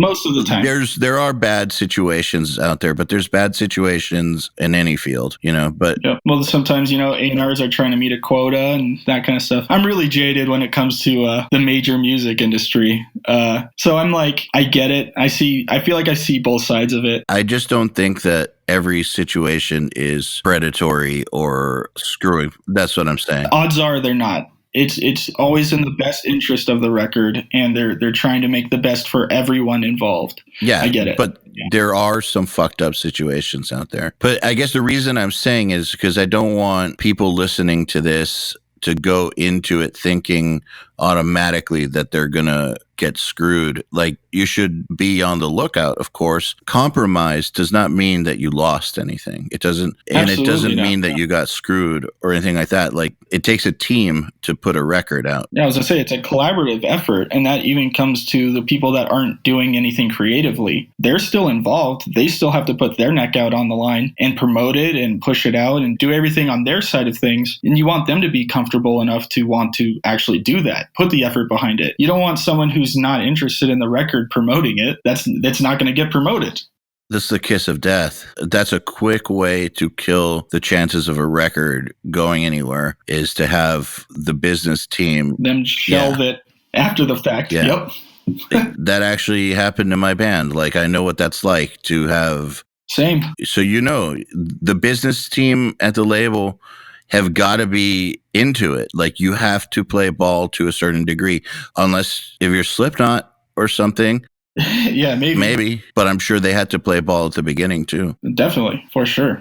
Most of the time. There are bad situations out there, but there's bad situations in any field, but Yep. Well, sometimes, A&Rs are trying to meet a quota and that kind of stuff. I'm really jaded when it comes to the major music industry. So I'm like, I get it. I feel like I see both sides of it. I just don't think that every situation is predatory or screwy. That's what I'm saying. Odds are they're not. It's always in the best interest of the record, and they're trying to make the best for everyone involved. Yeah, I get it. But there are some fucked up situations out there. But I guess the reason I'm saying is because I don't want people listening to this to go into it thinking automatically that they're going to get screwed. Like, you should be on the lookout, of course. Compromise does not mean that you lost anything. It doesn't, and Absolutely it doesn't not. mean that you got screwed or anything like that. Like, it takes a team to put a record out. Yeah, I was going to say, it's a collaborative effort, and that even comes to the people that aren't doing anything creatively. They're still involved. They still have to put their neck out on the line and promote it and push it out and do everything on their side of things. And you want them to be comfortable enough to want to actually do that, put the effort behind it. You don't want someone who's not interested in the record promoting it. That's not going to get promoted. This is the kiss of death. That's a quick way to kill the chances of a record going anywhere, is to have the business team Them shelve it after the fact. Yeah. Yep. That actually happened to my band. Like, I know what that's like to have. Same. So, the business team at the label have got to be into it. Like, you have to play ball to a certain degree, unless if you're Slipknot or something. Yeah, maybe. But I'm sure they had to play ball at the beginning too. Definitely, for sure.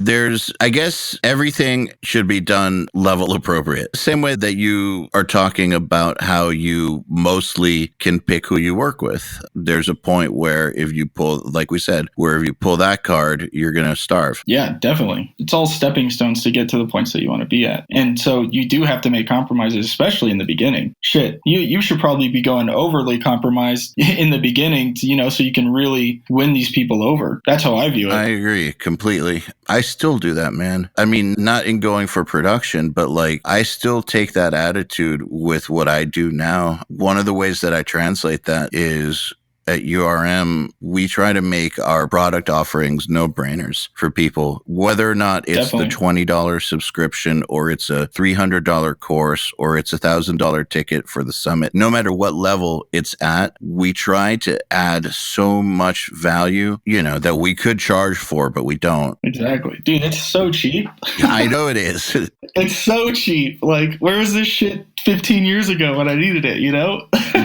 I guess everything should be done level appropriate. Same way that you are talking about how you mostly can pick who you work with. There's a point where if you pull, like we said, where if you pull that card, you're going to starve. Yeah, definitely. It's all stepping stones to get to the points that you want to be at. And so you do have to make compromises, especially in the beginning. Shit, you should probably be going overly compromised in the beginning, so you can really win these people over. That's how I view it. I agree completely. I still do that, man. I mean, not in going for production, but like, I still take that attitude with what I do now. One of the ways that I translate that is, at URM, we try to make our product offerings no-brainers for people, whether or not it's Definitely. the $20 subscription or it's a $300 course or it's a $1,000 ticket for the summit. No matter what level it's at, we try to add so much value, that we could charge for, but we don't. Exactly. Dude, it's so cheap. I know it is. It's so cheap. Like, where was this shit 15 years ago when I needed it,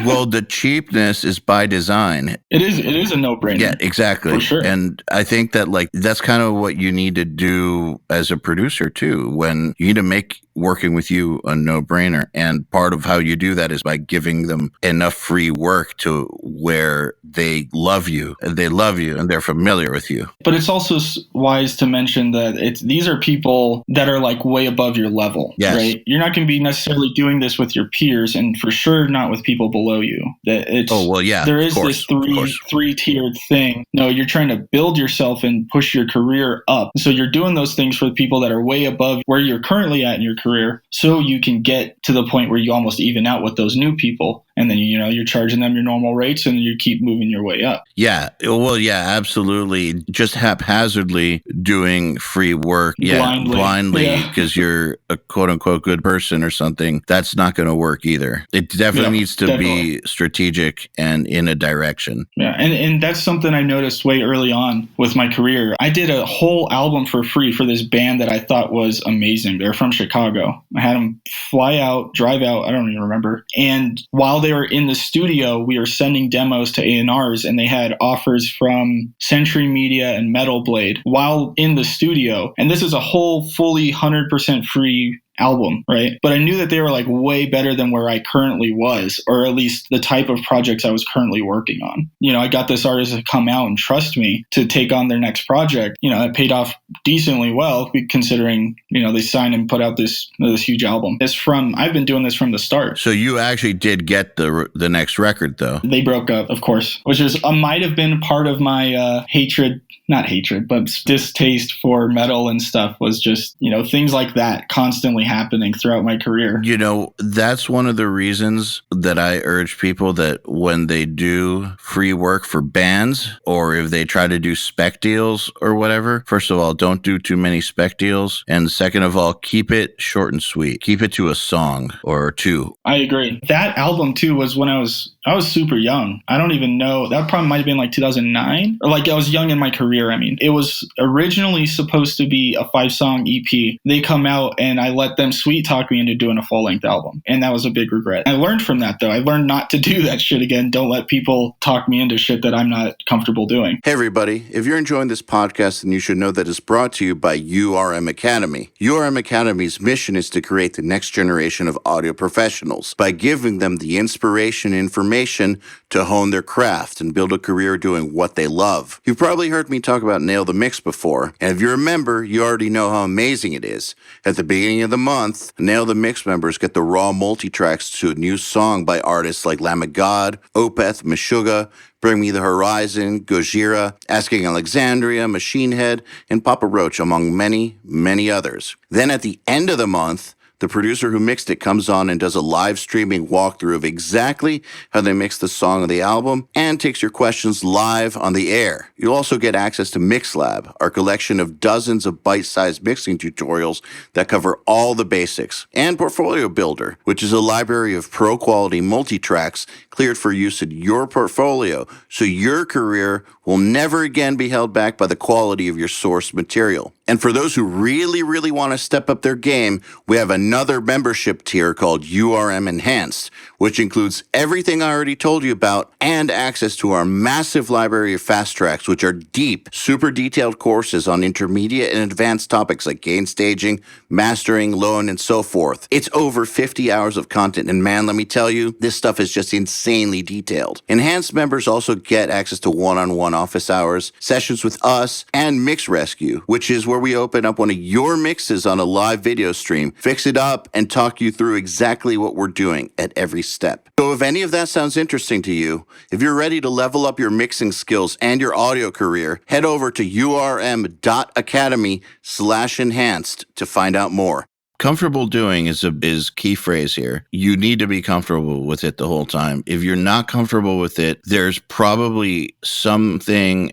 Well, the cheapness is by design. It is a no-brainer. Yeah, exactly. For sure. And I think that that's kind of what you need to do as a producer too, when you need to make working with you a no-brainer. And part of how you do that is by giving them enough free work to where they love you and they're familiar with you. But it's also wise to mention that these are people that are like way above your level, yes. Right? You're not going to be necessarily doing this with your peers, and for sure not with people below you. There is this three-tiered thing. No, you're trying to build yourself and push your career up. So you're doing those things for the people that are way above where you're currently at in your career, so you can get to the point where you almost even out with those new people. And then, you're charging them your normal rates and you keep moving your way up. Yeah. Well, yeah, absolutely. Just haphazardly doing free work. Yeah. Blindly. Because you're a quote unquote good person or something. That's not going to work either. It definitely needs to be strategic and in a direction. Yeah. And that's something I noticed way early on with my career. I did a whole album for free for this band that I thought was amazing. They're from Chicago. I had them drive out. I don't even remember. And while they were in the studio, we were sending demos to A&Rs, and they had offers from Century Media and Metal Blade while in the studio. And this is a whole fully 100% free album, right? But I knew that they were like way better than where I currently was, or at least the type of projects I was currently working on. I got this artist to come out and trust me to take on their next project. It paid off decently well, considering, they signed and put out this huge album. I've been doing this from the start. So you actually did get the next record though. They broke up, of course, which might have been part of my not hatred, but distaste for metal and stuff, was just, things like that constantly consistently happening throughout my career. You know, that's one of the reasons that I urge people that when they do free work for bands, or if they try to do spec deals or whatever, first of all, don't do too many spec deals. And second of all, keep it short and sweet. Keep it to a song or two. I agree. That album too was when I was super young. I don't even know. That probably might have been like 2009, or like I was young in my career. I mean, it was originally supposed to be a 5-song EP. They come out and I let them sweet talk me into doing a full-length album. And that was a big regret. I learned from that though. I learned not to do that shit again. Don't let people talk me into shit that I'm not comfortable doing. Hey everybody, if you're enjoying this podcast, then you should know that it's brought to you by URM Academy. URM Academy's mission is to create the next generation of audio professionals by giving them the inspiration and information to hone their craft and build a career doing what they love. You've probably heard me talk about Nail the Mix before, and if you're a member, you already know how amazing it is. At the beginning of the month, Nail the Mix members get the raw multi-tracks to a new song by artists like Lamb of God, Opeth, Meshuggah, Bring Me the Horizon, Gojira, Asking Alexandria, Machine Head, and Papa Roach, among many, many others. Then at the end of the month, the producer who mixed it comes on and does a live streaming walkthrough of exactly how they mixed the song of the album and takes your questions live on the air. You'll also get access to MixLab, our collection of dozens of bite-sized mixing tutorials that cover all the basics, and Portfolio Builder, which is a library of pro-quality multi-tracks cleared for use in your portfolio, so your career will never again be held back by the quality of your source material. And for those who really, really want to step up their game, we have another membership tier called URM Enhanced, which includes everything I already told you about and access to our massive library of fast tracks, which are deep, super detailed courses on intermediate and advanced topics like gain staging, mastering, low-end, and so forth. It's over 50 hours of content, and man, let me tell you, this stuff is just insanely detailed. Enhanced members also get access to one-on-one office hours, sessions with us, and Mix Rescue, which is where we open up one of your mixes on a live video stream, fix it up, and talk you through exactly what we're doing at every step. So if any of that sounds interesting to you, if you're ready to level up your mixing skills and your audio career, head over to urm.academy/enhanced to find out more. Comfortable doing is key phrase here. You need to be comfortable with it the whole time. If you're not comfortable with it, there's probably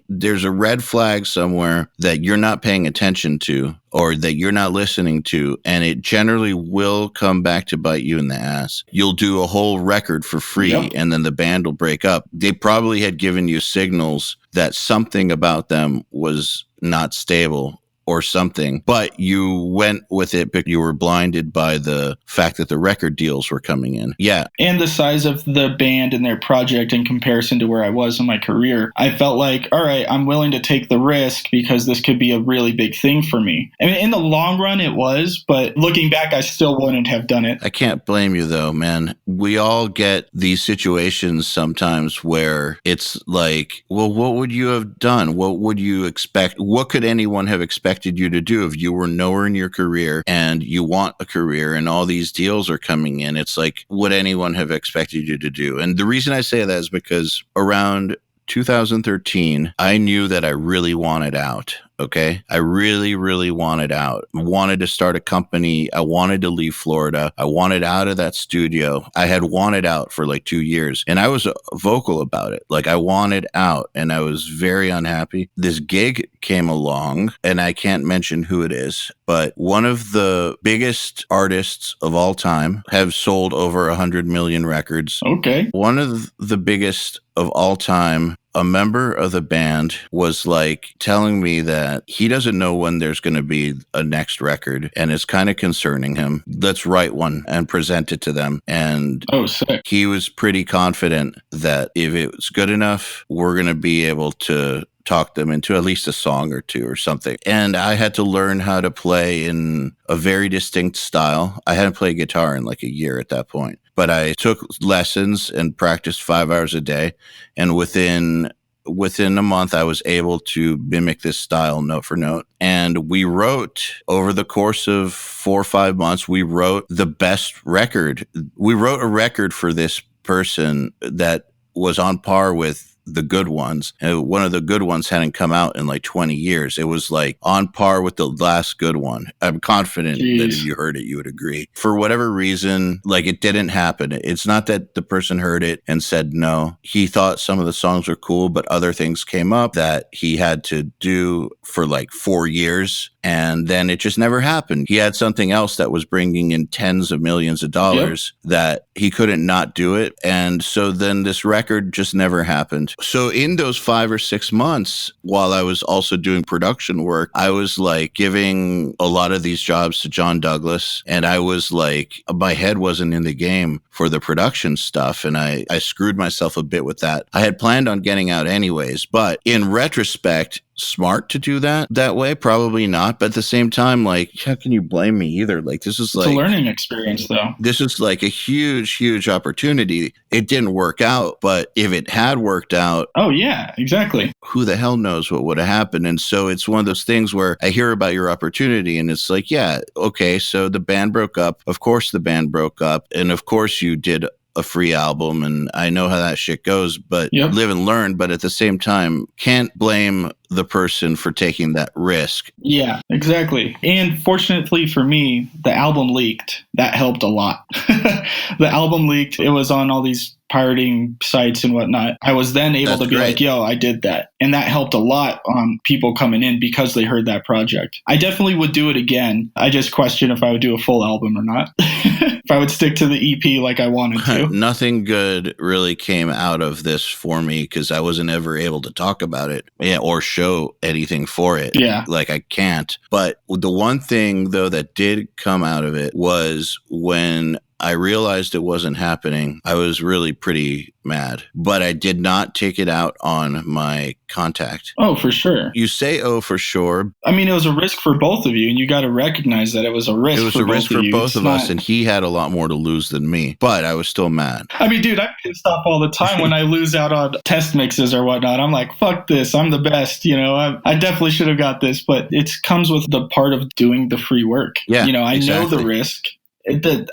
there's a red flag somewhere that you're not paying attention to or that you're not listening to, and it generally will come back to bite you in the ass. You'll do a whole record for free, and then the band will break up. They probably had given you signals that something about them was not stable or something, but you went with it because you were blinded by the fact that the record deals were coming in. Yeah. And the size of the band and their project in comparison to where I was in my career, I felt like, all right, I'm willing to take the risk because this could be a really big thing for me. I mean, in the long run it was, but looking back, I still wouldn't have done it. I can't blame you though, man. We all get these situations sometimes where it's like, well, what would you have done? What would you expect? What could anyone have expected you to do if you were nowhere in your career and you want a career and all these deals are coming in? It's like, would anyone have expected you to do? And the reason I say that is because around 2013, I knew that I really wanted out. Okay. I really, really wanted out. I wanted to start a company. I wanted to leave Florida. I wanted out of that studio. I had wanted out for like 2 years and I was vocal about it. Like I wanted out and I was very unhappy. This gig came along and I can't mention who it is, but one of the biggest artists of all time have sold over 100 million records. Okay. One of the biggest of all time, a member of the band was like telling me that he doesn't know when there's going to be a next record and it's kind of concerning him. Let's write one and present it to them. And sick. He was pretty confident that if it was good enough, we're going to be able to talk them into at least a song or two or something. And I had to learn how to play in a very distinct style. I hadn't played guitar in like a year at that point. But I took lessons and practiced 5 hours a day. And within a month, I was able to mimic this style note for note. And we wrote over the course of 4 or 5 months, we wrote the best record. We wrote a record for this person that was on par with the good ones. And one of the good ones hadn't come out in like 20 years. It was like on par with the last good one. I'm confident that if you heard it, you would agree. For whatever reason, like it didn't happen. It's not that the person heard it and said no. He thought some of the songs were cool, but other things came up that he had to do for like 4 years. And then it just never happened. He had something else that was bringing in tens of millions of dollars that he couldn't not do it. And so then this record just never happened. So in those 5 or 6 months, while I was also doing production work, I was like giving a lot of these jobs to John Douglas. And I was like, my head wasn't in the game for the production stuff. And I screwed myself a bit with that. I had planned on getting out anyways, but in retrospect, smart to do that way? Probably not. But at the same time, like, how can you blame me either? Like, this is like it's a learning experience, though. This is like a huge, huge opportunity. It didn't work out, but if it had worked out, oh yeah, exactly. Who the hell knows what would have happened? And so it's one of those things where I hear about your opportunity and it's like, yeah, okay, so the band broke up. Of course the band broke up. And of course you did a free album, and I know how that shit goes, but live and learn. But at the same time, can't blame the person for taking that risk. Yeah, exactly. And fortunately for me, the album leaked. That helped a lot. The album leaked. It was on all these pirating sites and whatnot. I was then able to be like, yo, I did that. And that helped a lot on people coming in because they heard that project. I definitely would do it again. I just question if I would do a full album or not. If I would stick to the EP like I wanted to. Nothing good really came out of this for me because I wasn't ever able to talk about it or show anything for it. Yeah. Like I can't. But the one thing though that did come out of it was when I realized it wasn't happening, I was really pretty mad, but I did not take it out on my contact. Oh, for sure. You say, oh, for sure. I mean, it was a risk for both of you, and you got to recognize that it was a risk. It was a risk for both of us, and he had a lot more to lose than me, but I was still mad. I mean, dude, I'm pissed off all the time when I lose out on test mixes or whatnot. I'm like, fuck this. I'm the best. You know, I definitely should have got this, but it comes with the part of doing the free work. Yeah, you know, I know the risk.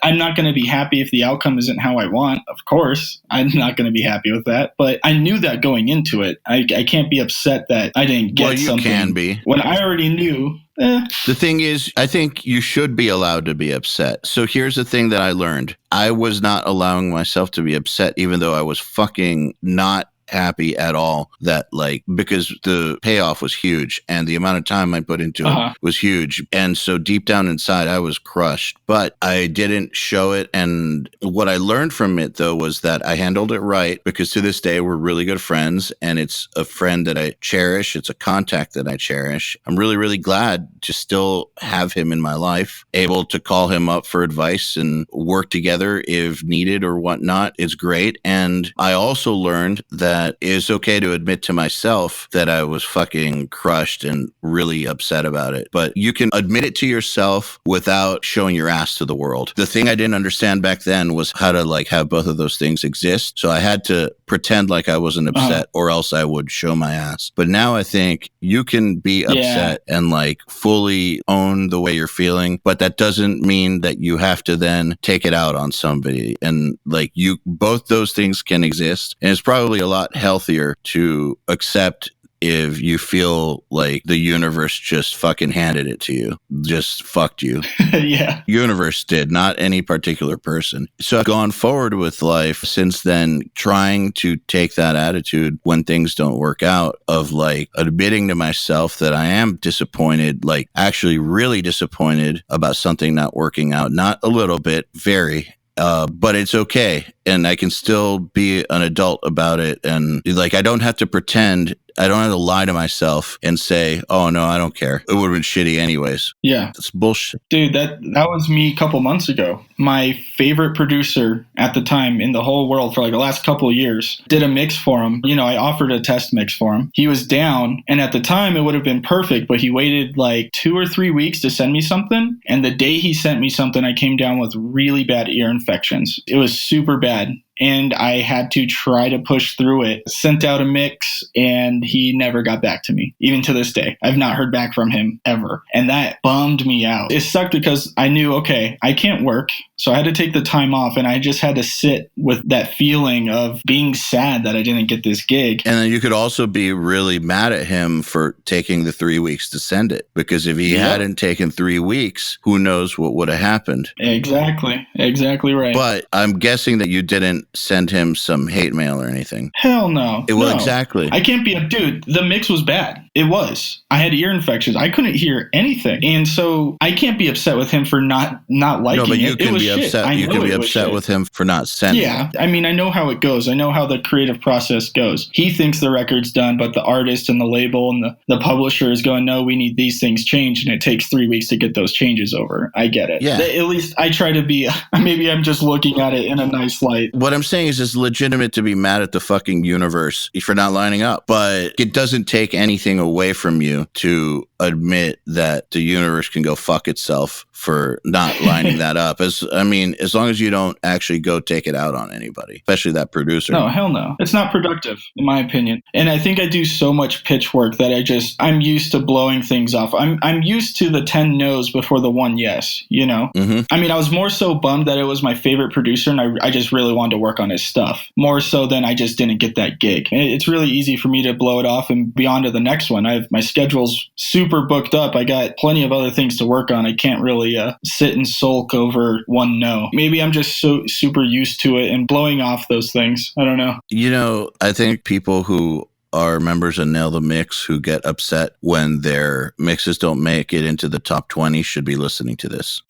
I'm not going to be happy if the outcome isn't how I want. Of course, I'm not going to be happy with that. But I knew that going into it. I can't be upset that I didn't get something. Well, you can be. When I already knew. The thing is, I think you should be allowed to be upset. So here's the thing that I learned. I was not allowing myself to be upset, even though I was fucking not happy at all, that like, because the payoff was huge and the amount of time I put into it was huge. And so deep down inside, I was crushed, but I didn't show it. And what I learned from it though, was that I handled it right, because to this day, we're really good friends and it's a friend that I cherish. It's a contact that I cherish. I'm really, really glad to still have him in my life, able to call him up for advice and work together if needed or whatnot. It's great. And I also learned that it's okay to admit to myself that I was fucking crushed and really upset about it. But you can admit it to yourself without showing your ass to the world. The thing I didn't understand back then was how to like have both of those things exist. So I had to pretend like I wasn't upset or else I would show my ass. But now I think you can be upset and like fully own the way you're feeling, but that doesn't mean that you have to then take it out on somebody. And like both those things can exist. And it's probably a lot healthier to accept if you feel like the universe just fucking handed it to you, just fucked you. Yeah. Universe did, not any particular person. So I've gone forward with life since then, trying to take that attitude when things don't work out, of like admitting to myself that I am disappointed, like actually really disappointed about something not working out. Not a little bit, very. But it's okay. And I can still be an adult about it. And like, I don't have to pretend. I don't have to lie to myself and say, oh, no, I don't care. It would have been shitty anyways. Yeah. That's bullshit. Dude, that was me a couple months ago. My favorite producer at the time in the whole world for like the last couple of years did a mix for him. You know, I offered a test mix for him. He was down. And at the time, it would have been perfect. But he waited like 2 or 3 weeks to send me something. And the day he sent me something, I came down with really bad ear infections. It was super bad. And I had to try to push through it. Sent out a mix and he never got back to me. Even to this day, I've not heard back from him ever. And that bummed me out. It sucked because I knew, okay, I can't work. So I had to take the time off, and I just had to sit with that feeling of being sad that I didn't get this gig. And then you could also be really mad at him for taking the 3 weeks to send it, because if he hadn't taken 3 weeks, who knows what would have happened. Exactly right. But I'm guessing that you didn't send him some hate mail or anything. Hell no. Well, exactly. I can't be a dude. The mix was bad. It was. I had ear infections. I couldn't hear anything. And so I can't be upset with him for not liking it. No, but you it can was be shit. upset. You can be upset with him for not sending it. I mean, I know how it goes. I know how the creative process goes. He thinks the record's done, but the artist and the label and the publisher is going, no, we need these things changed. And it takes 3 weeks to get those changes over. I get it. Yeah. At least I try to be, maybe I'm just looking at it in a nice light. What I'm saying is it's legitimate to be mad at the fucking universe for not lining up, but it doesn't take anything away from you to admit that the universe can go fuck itself for not lining that up. As long as you don't actually go take it out on anybody, especially that producer. No, hell no. It's not productive, in my opinion. And I think I do so much pitch work that I'm used to blowing things off. I'm used to the 10 no's before the 1 yes, you know? Mm-hmm. I mean, I was more so bummed that it was my favorite producer and I just really wanted to work on his stuff. More so than I just didn't get that gig. It's really easy for me to blow it off and be on to the next one. My schedule's super booked up. I got plenty of other things to work on. I can't really sit and sulk over one no. Maybe I'm just so super used to it and blowing off those things. I don't know. You know, I think people who are members of Nail the Mix who get upset when their mixes don't make it into the top 20 should be listening to this.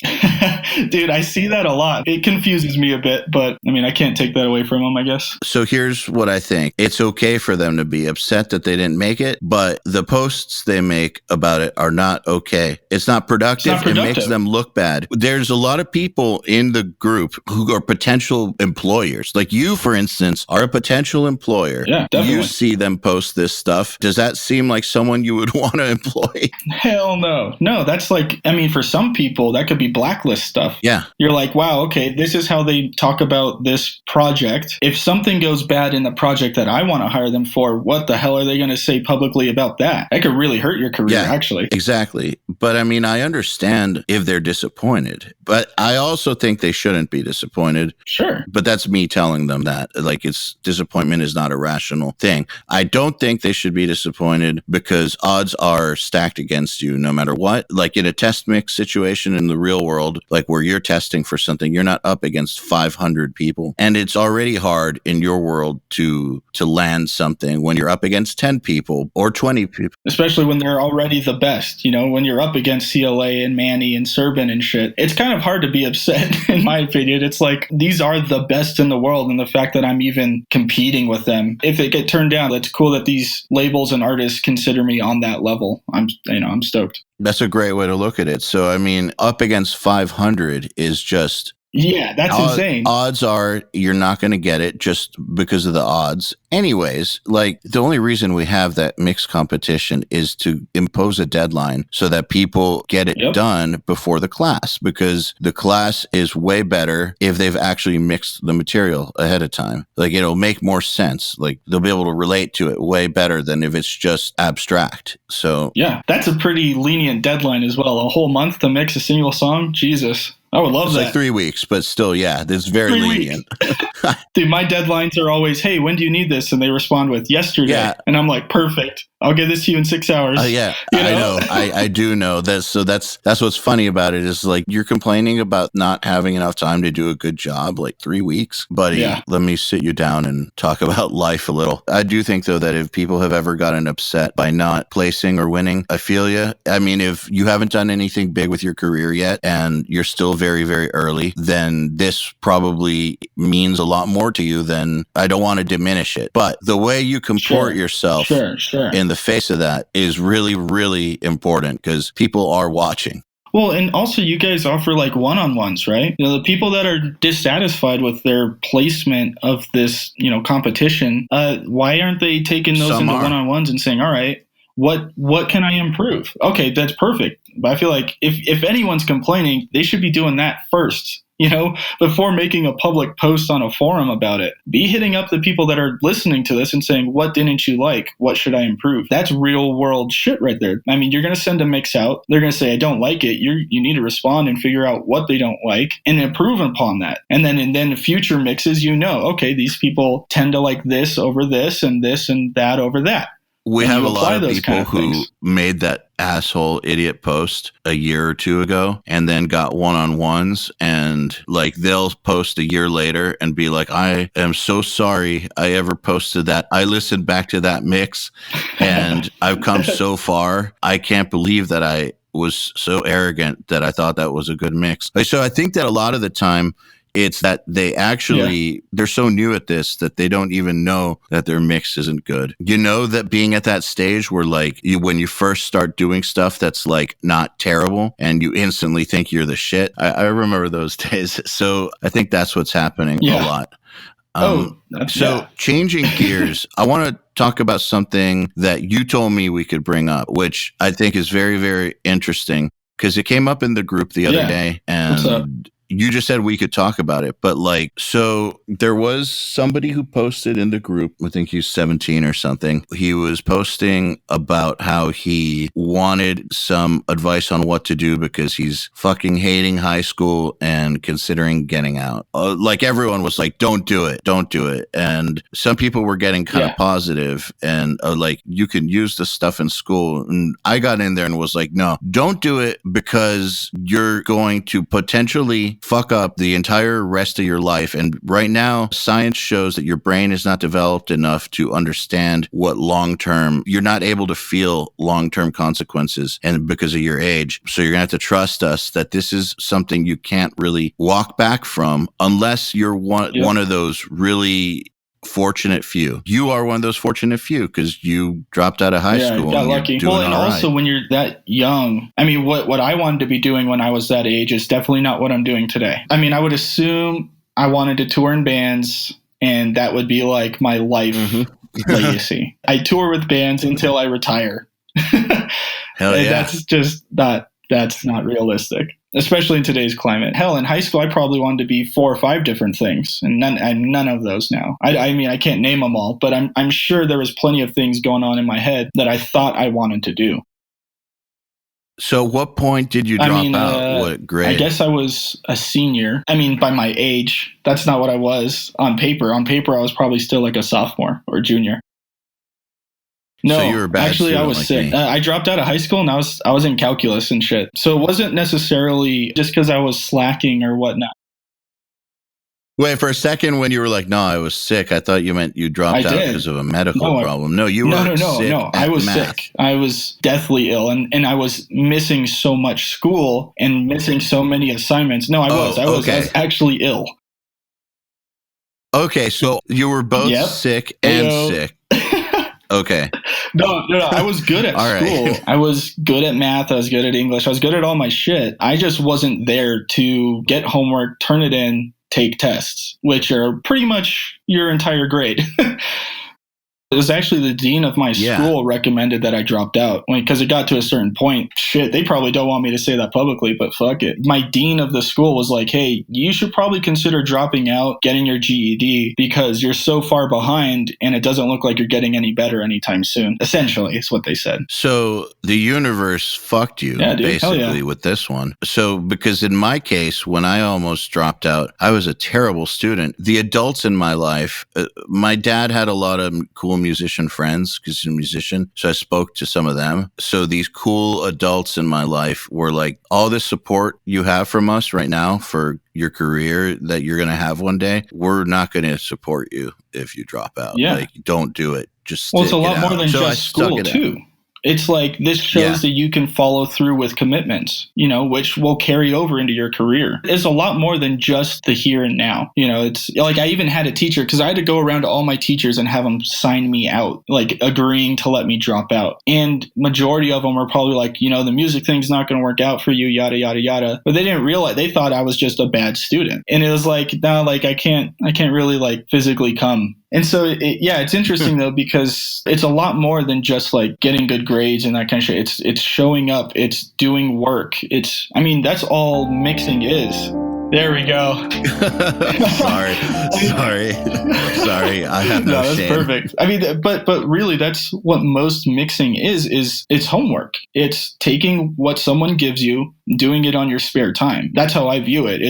Dude, I see that a lot. It confuses me a bit, but I mean, I can't take that away from them, I guess. So here's what I think. It's okay for them to be upset that they didn't make it, but the posts they make about it are not okay. It's not productive. It makes them look bad. There's a lot of people in the group who are potential employers. Like you, for instance, are a potential employer. Yeah, definitely. You see them post this stuff. Does that seem like someone you would want to employ? Hell no. No, that's like, I mean, for some people, that could be blacklist stuff. Yeah. You're like, wow, okay, this is how they talk about this project. If something goes bad in the project that I want to hire them for, what the hell are they going to say publicly about that? That could really hurt your career, actually. Exactly. But I mean, I understand if they're disappointed, but I also think they shouldn't be disappointed. Sure. But that's me telling them that. Like, disappointment is not a rational thing. I don't think they should be disappointed because odds are stacked against you no matter what. Like in a test mix situation in the real world, like where you're testing for something, you're not up against 500 people. And it's already hard in your world to land something when you're up against 10 people or 20 people. Especially when they're already the best, you know, when you're up against CLA and Manny and Serban and shit. It's kind of hard to be upset, in my opinion. It's like, these are the best in the world. And the fact that I'm even competing with them, if it get turned down, it's cool that these labels and artists consider me on that level. I'm stoked. That's a great way to look at it. So, I mean, up against 500 is just... Yeah, that's insane. Odds are you're not going to get it just because of the odds. Anyways, like the only reason we have that mixed competition is to impose a deadline so that people get it done before the class, because the class is way better if they've actually mixed the material ahead of time. Like it'll make more sense. Like they'll be able to relate to it way better than if it's just abstract. So yeah, that's a pretty lenient deadline as well. A whole month to mix a single song? Jesus. I would love that. It's like 3 weeks, but still, yeah, it's very lenient. Dude, my deadlines are always, hey, when do you need this? And they respond with yesterday. Yeah. And I'm like, perfect. I'll get this to you in 6 hours. Yeah, you know? I know. I do know that. So that's what's funny about it is like you're complaining about not having enough time to do a good job, like 3 weeks. Buddy, let me sit you down and talk about life a little. I do think, though, that if people have ever gotten upset by not placing or winning, I feel you. I mean, if you haven't done anything big with your career yet and you're still very, very early, then this probably means a lot more to you than, I don't want to diminish it. But the way you comport yourself in the face of that is really, really important because people are watching. Well, and also you guys offer like one-on-ones, right? You know, the people that are dissatisfied with their placement of this, you know, competition, why aren't they taking those into one-on-ones and saying, all right, What can I improve? Okay, that's perfect. But I feel like if anyone's complaining, they should be doing that first, before making a public post on a forum about it. Be hitting up the people that are listening to this and saying, what didn't you like? What should I improve? That's real world shit right there. I mean, you're going to send a mix out. They're going to say, I don't like it. You need to respond and figure out what they don't like and improve upon that. And then future mixes, okay, these people tend to like this over this and that over that. We have a lot of people who made that asshole idiot post a year or two ago and then got one-on-ones, and like they'll post a year later and be like, I am so sorry I ever posted that. I listened back to that mix and I've come so far. I can't believe that I was so arrogant that I thought that was a good mix. So I think that a lot of the time it's that they actually, they're so new at this that they don't even know that their mix isn't good. That being at that stage where like when you first start doing stuff that's like not terrible and you instantly think you're the shit. I remember those days. So I think that's what's happening a lot. Changing gears, I want to talk about something that you told me we could bring up, which I think is very, very interesting because it came up in the group the other day. And you just said we could talk about it, but so there was somebody who posted in the group, I think he's 17 or something. He was posting about how he wanted some advice on what to do because he's fucking hating high school and considering getting out. Everyone was like, don't do it. And some people were getting kind of positive and you can use this stuff in school. And I got in there and was like, no, don't do it because you're going to potentially fuck up the entire rest of your life. And right now, science shows that your brain is not developed enough to understand what long-term, you're not able to feel long-term consequences and because of your age. So you're going to have to trust us that this is something you can't really walk back from unless you're one of those really fortunate few. You are one of those fortunate few because you dropped out of high school. Got lucky. Well, and also when you're that young, I mean, what I wanted to be doing when I was that age is definitely not what I'm doing today. I mean, I would assume I wanted to tour in bands and that would be like my life legacy. I tour with bands until I retire. Hell yeah. That's not realistic, especially in today's climate. Hell, in high school, I probably wanted to be 4 or 5 different things, and none of those now. I mean, I can't name them all, but I'm sure there was plenty of things going on in my head that I thought I wanted to do. So what point did you drop out? What grade? I guess I was a senior. I mean, by my age, that's not what I was on paper. On paper, I was probably still like a sophomore or junior. No, so you were a bad actually, I was like sick. I dropped out of high school and I was in calculus and shit. So it wasn't necessarily just because I was slacking or whatnot. Wait, for a second when you were like, no, I was sick, I thought you meant you dropped out because of a medical problem. No, you were sick. No, I was math. sick. I was deathly ill and I was missing so much school and missing so many assignments. No, I was actually ill. Okay, so you were both sick and sick. Okay. No, I was good at school. Right. I was good at math. I was good at English. I was good at all my shit. I just wasn't there to get homework, turn it in, take tests, which are pretty much your entire grade. It was actually the dean of my school recommended that I dropped out because it got to a certain point. Shit, they probably don't want me to say that publicly, but fuck it. My dean of the school was like, hey, you should probably consider dropping out, getting your GED because you're so far behind and it doesn't look like you're getting any better anytime soon. Essentially, is what they said. So the universe fucked you basically with this one. So because in my case, when I almost dropped out, I was a terrible student. The adults in my life, my dad had a lot of cool musician friends because he's a musician. So I spoke to some of them. So these cool adults in my life were like, all this support you have from us right now for your career that you're going to have one day, we're not going to support you if you drop out. Yeah. Like, don't do it. Just it's a lot more than just school too. It's like this shows that you can follow through with commitments, which will carry over into your career. It's a lot more than just the here and now. It's like I even had a teacher because I had to go around to all my teachers and have them sign me out, like agreeing to let me drop out. And majority of them were probably like, the music thing's not going to work out for you, yada, yada, yada. But they didn't realize, they thought I was just a bad student. And it was like, no, like I can't really like physically come And so, it's interesting though, because it's a lot more than just like getting good grades and that kind of shit. It's showing up, it's doing work. That's all mixing is. There we go. Sorry. I have no that's shame. Perfect. But really, that's what most mixing is it's homework. It's taking what someone gives you, doing it on your spare time. That's how I view it.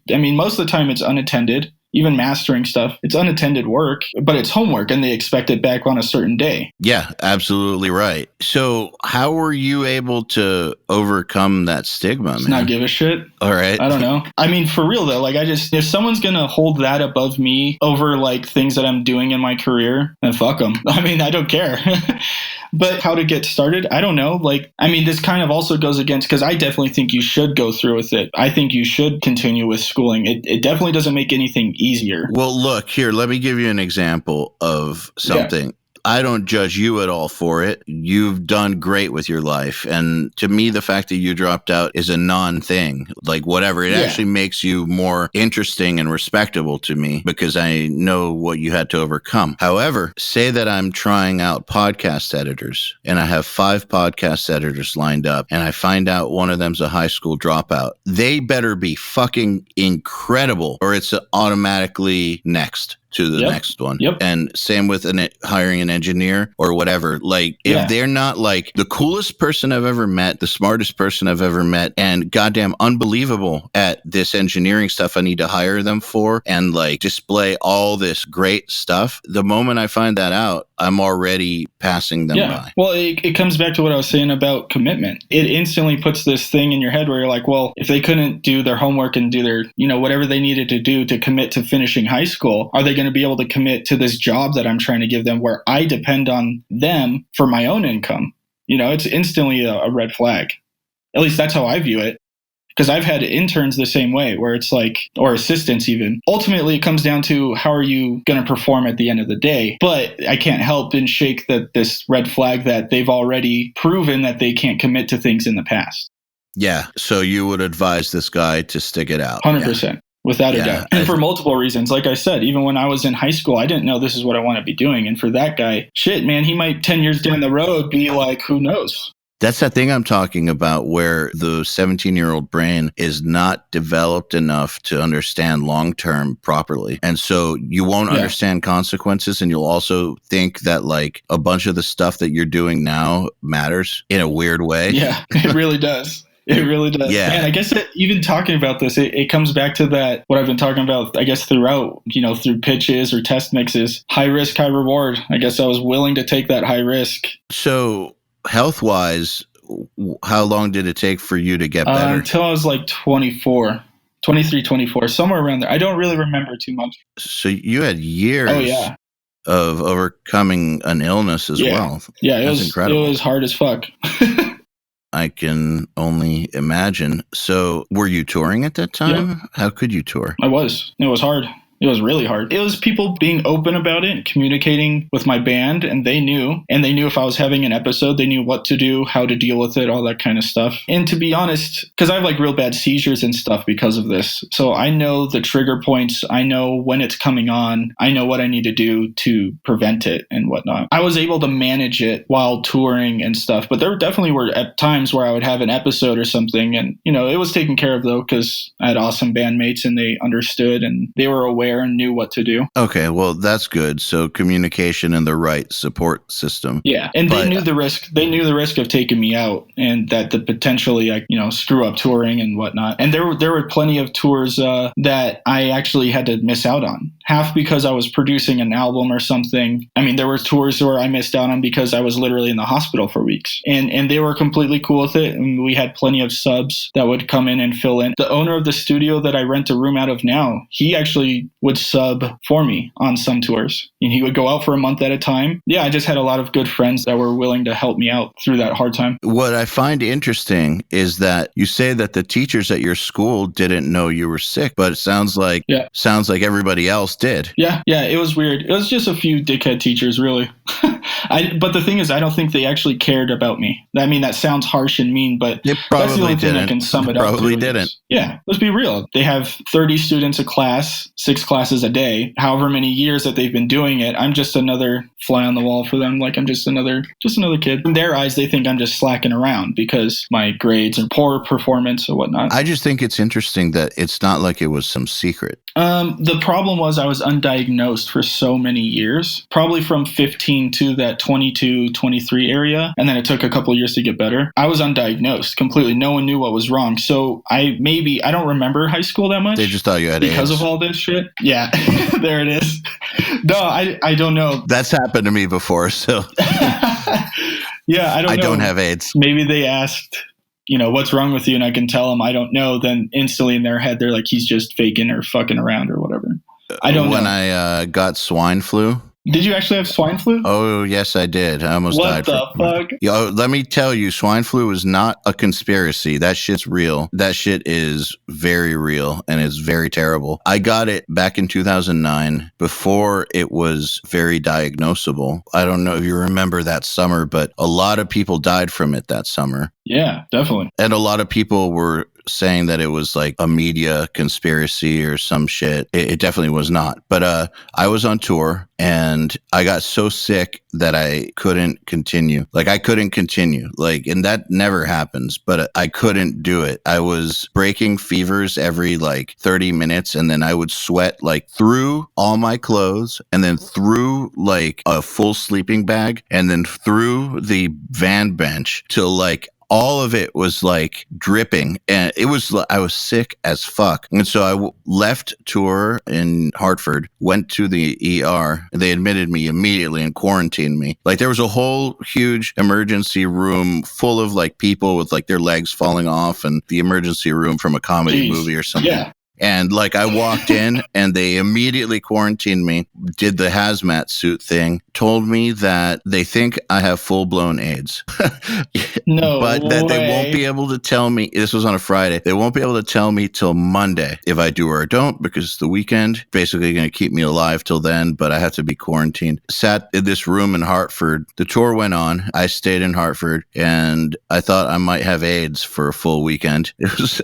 Most of the time it's unattended. Even mastering stuff, it's unattended work, but it's homework and they expect it back on a certain day. Yeah, absolutely right. So how were you able to overcome that stigma, Just not give a shit. All right. I don't know. For real though, if someone's going to hold that above me over like things that I'm doing in my career, then fuck them. I don't care. But how to get started, I don't know. This kind of also goes against, because I definitely think you should go through with it. I think you should continue with schooling. It definitely doesn't make anything easier. Well, look, here, let me give you an example of something. Yeah. I don't judge you at all for it. You've done great with your life. And to me, the fact that you dropped out is a non-thing. Like whatever, it actually makes you more interesting and respectable to me because I know what you had to overcome. However, say that I'm trying out podcast editors and I have 5 podcast editors lined up and I find out one of them's a high school dropout. They better be fucking incredible or it's automatically next to the next one. Yep. And same with hiring an engineer or whatever. Like if they're not like the coolest person I've ever met, the smartest person I've ever met, and goddamn unbelievable at this engineering stuff I need to hire them for and like display all this great stuff, the moment I find that out, I'm already passing them by. Well, it comes back to what I was saying about commitment. It instantly puts this thing in your head where you're like, well, if they couldn't do their homework and do their, whatever they needed to do to commit to finishing high school, are they going to be able to commit to this job that I'm trying to give them where I depend on them for my own income? It's instantly a red flag. At least that's how I view it. Because I've had interns the same way where it's like, or assistants even. Ultimately, it comes down to how are you going to perform at the end of the day. But I can't help and shake this red flag that they've already proven that they can't commit to things in the past. Yeah. So you would advise this guy to stick it out. 100%. Yeah. Without a doubt. And for multiple reasons. Like I said, even when I was in high school, I didn't know this is what I want to be doing. And for that guy, shit, man, he might 10 years down the road be like, who knows? That's that thing I'm talking about where the 17-year-old brain is not developed enough to understand long-term properly. And so you won't understand consequences. And you'll also think that like a bunch of the stuff that you're doing now matters in a weird way. Yeah, it really does. It really does. Yeah. And I guess that even talking about this, it comes back to that, what I've been talking about, I guess, throughout, through pitches or test mixes, high risk, high reward. I guess I was willing to take that high risk. So health-wise, how long did it take for you to get better? Until I was like 23, 24, somewhere around there. I don't really remember too much. So you had years of overcoming an illness as well. Yeah, That's incredible. It was hard as fuck. I can only imagine. So were you touring at that time? Yeah. How could you tour? I was. It was hard. It was really hard. It was people being open about it and communicating with my band, and they knew if I was having an episode, they knew what to do, how to deal with it, all that kind of stuff. And to be honest, because I have like real bad seizures and stuff because of this, so I know the trigger points, I know when it's coming on, I know what I need to do to prevent it and whatnot. I was able to manage it while touring and stuff, but there definitely were at times where I would have an episode or something, and it was taken care of though, because I had awesome bandmates and they understood and they were aware and knew what to do. Okay, well, that's good. So communication and the right support system. Yeah, and they knew the risk. They knew the risk of taking me out, and that the potentially, screw up touring and whatnot. And there were plenty of tours that I actually had to miss out on. Half because I was producing an album or something. I mean, there were tours where I missed out on because I was literally in the hospital for weeks, and they were completely cool with it. And we had plenty of subs that would come in and fill in. The owner of the studio that I rent a room out of now, he actually would sub for me on some tours, and he would go out for a month at a time. Yeah, I just had a lot of good friends that were willing to help me out through that hard time. What I find interesting is that you say that the teachers at your school didn't know you were sick, but it sounds like everybody else did. Yeah, it was weird. It was just a few dickhead teachers, really. But the thing is, I don't think they actually cared about me. I mean, that sounds harsh and mean, but that's the only thing I can sum it up to. Probably didn't. Yeah, let's be real. They have 30 students a class, 6 classes a day. However many years that they've been doing it, I'm just another fly on the wall for them. Like, I'm just another kid. In their eyes, they think I'm just slacking around because my grades and poor performance or whatnot. I just think it's interesting that it's not like it was some secret. The problem was I was undiagnosed for so many years, probably from 15 to that 22, 23 area. And then it took a couple of years to get better. I was undiagnosed completely. No one knew what was wrong. So I don't remember high school that much. They just thought you had because AIDS. Of all this shit. Yeah, there it is. No, I don't know. That's happened to me before. So yeah, I don't have AIDS. Maybe they asked, what's wrong with you? And I can tell them I don't know. Then instantly in their head, they're like, he's just faking or fucking around or whatever. I don't know. When I got swine flu. Did you actually have swine flu? Oh, yes, I did. I almost died. What the fuck? Yo, let me tell you, swine flu is not a conspiracy. That shit's real. That shit is very real, and it's very terrible. I got it back in 2009 before it was very diagnosable. I don't know if you remember that summer, but a lot of people died from it that summer. Yeah, definitely. And a lot of people were saying that it was like a media conspiracy or some shit. It definitely was not. But I was on tour and I got so sick that I couldn't continue. Like, I couldn't continue. Like, and that never happens, but I couldn't do it. I was breaking fevers every like 30 minutes, and then I would sweat like through all my clothes, and then through like a full sleeping bag, and then through the van bench till like all of it was like dripping, and I was sick as fuck. And so I left tour in Hartford, went to the ER, and they admitted me immediately and quarantined me. Like, there was a whole huge emergency room full of like people with like their legs falling off, and the emergency room from a comedy movie or something. Yeah. And like, I walked in and they immediately quarantined me, did the hazmat suit thing, told me that they think I have full-blown AIDS. No but that way. they won't be able to tell me, this was on a Friday, they won't be able to tell me till Monday if I do or don't, because it's the weekend, basically going to keep me alive till then, but I have to be quarantined. Sat in this room in Hartford. The tour went on. I stayed in Hartford, and I thought I might have AIDS for a full weekend. It was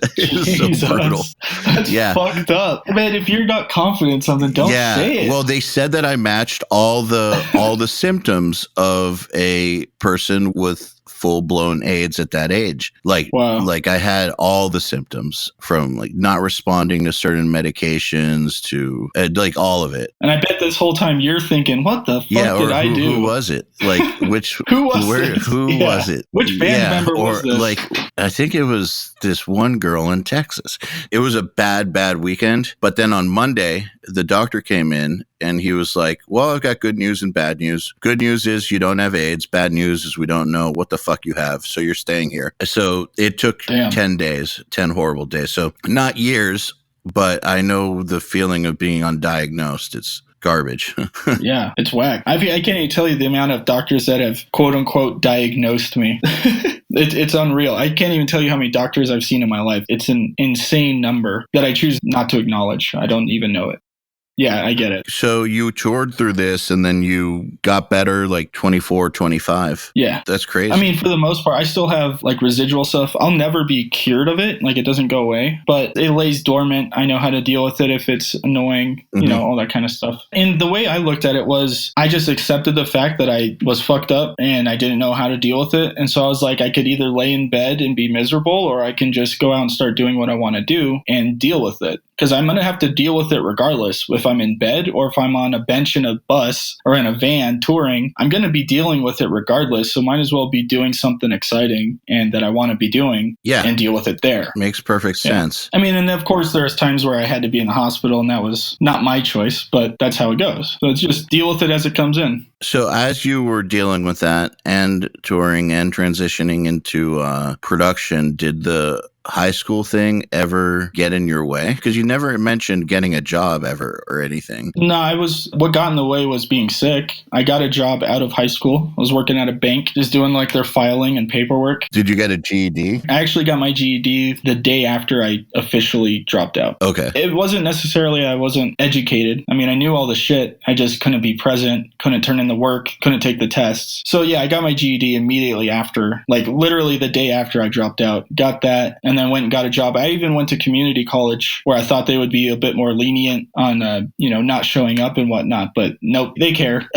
so brutal. That's fucked up. Man, if you're not confident in something, don't say it. Well, they said that I matched all the symptoms of a person with full-blown AIDS at that age. Like, like I had all the symptoms, from like not responding to certain medications to like all of it. And I bet this whole time you're thinking, what the fuck did I do? Who was it? Like, which who was it? Which band member was this? Like, I think it was this one girl in Texas. It was a bad weekend. But then on Monday, the doctor came in and he was like, well, I've got good news and bad news. Good news is you don't have AIDS. Bad news is we don't know what the fuck you have. So you're staying here. So it took 10 days, 10 horrible days. So not years, but I know the feeling of being undiagnosed. It's garbage. Yeah, it's whack. I can't even tell you the amount of doctors that have quote unquote diagnosed me. It's unreal. I can't even tell you how many doctors I've seen in my life. It's an insane number that I choose not to acknowledge. I don't even know it. Yeah, I get it. So you toured through this and then you got better like 24, 25. Yeah. That's crazy. I mean, for the most part, I still have like residual stuff. I'll never be cured of it. Like, it doesn't go away, but it lays dormant. I know how to deal with it if it's annoying, you know, all that kind of stuff. And the way I looked at it was I just accepted the fact that I was fucked up and I didn't know how to deal with it. And so I was like, I could either lay in bed and be miserable, or I can just go out and start doing what I want to do and deal with it. Because I'm going to have to deal with it regardless. If I'm in bed or if I'm on a bench in a bus or in a van touring, I'm going to be dealing with it regardless. So might as well be doing something exciting and that I want to be doing and deal with it there. Makes perfect sense. I mean, and of course, there's times where I had to be in the hospital and that was not my choice, but that's how it goes. So it's just deal with it as it comes in. So as you were dealing with that and touring and transitioning into production, did the high school thing ever get in your way? Because you never mentioned getting a job ever or anything. No, what got in the way was being sick. I got a job out of high school. I was working at a bank, just doing like their filing and paperwork. Did you get a GED? I actually got my GED the day after I officially dropped out. Okay. It wasn't necessarily I wasn't educated. I mean, I knew all the shit. I just couldn't be present, couldn't turn in the work, couldn't take the tests. So yeah, I got my GED immediately after, like literally the day after I dropped out. Got that and then went and got a job. I even went to community college where I thought they would be a bit more lenient on, not showing up and whatnot. But nope, they care.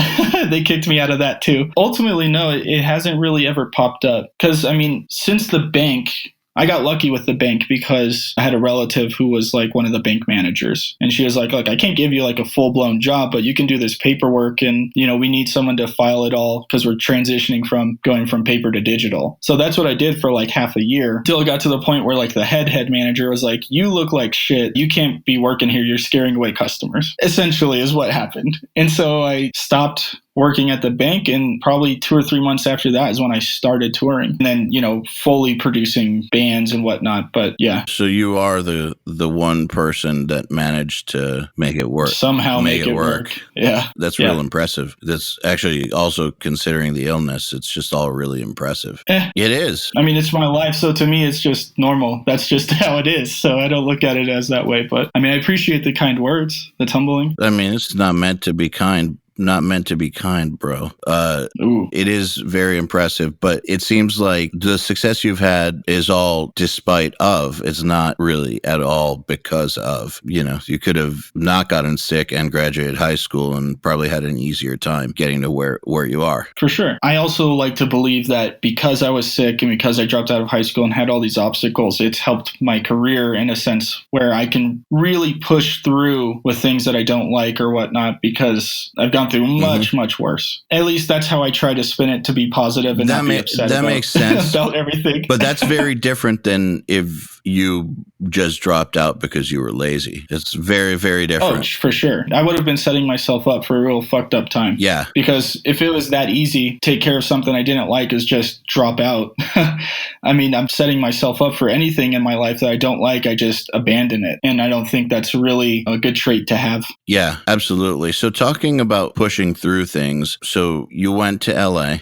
They kicked me out of that too. Ultimately, no, it hasn't really ever popped up. Because, I mean, since the bank, I got lucky with the bank because I had a relative who was like one of the bank managers. And she was like, look, I can't give you like a full blown job, but you can do this paperwork. And, we need someone to file it all because we're transitioning from going from paper to digital. So that's what I did for like half a year till it got to the point where like the head manager was like, you look like shit. You can't be working here. You're scaring away customers, essentially is what happened. And so I stopped working at the bank, and probably 2 or 3 months after that is when I started touring and then, fully producing bands and whatnot. But yeah. So you are the one person that managed to make it work. Somehow make it work. Yeah. That's real impressive. That's actually also considering the illness. It's just all really impressive. It is. I mean, it's my life. So to me, it's just normal. That's just how it is. So I don't look at it as that way. But I mean, I appreciate the kind words. That's humbling. I mean, it's not meant to be kind. Not meant to be kind, bro. It is very impressive, but it seems like the success you've had is all despite of. It's not really at all because of. You could have not gotten sick and graduated high school and probably had an easier time getting to where you are. For sure. I also like to believe that because I was sick and because I dropped out of high school and had all these obstacles, it's helped my career in a sense where I can really push through with things that I don't like or whatnot because I've gone through much worse. At least that's how I try to spin it to be positive and not be upset that makes sense about everything. But that's very different than if you just dropped out because you were lazy. It's very, very different. Oh, for sure. I would have been setting myself up for a real fucked up time. Yeah. Because if it was that easy, take care of something I didn't like is just drop out. I mean, I'm setting myself up for anything in my life that I don't like. I just abandon it. And I don't think that's really a good trait to have. Yeah, absolutely. So talking about pushing through things. So you went to LA,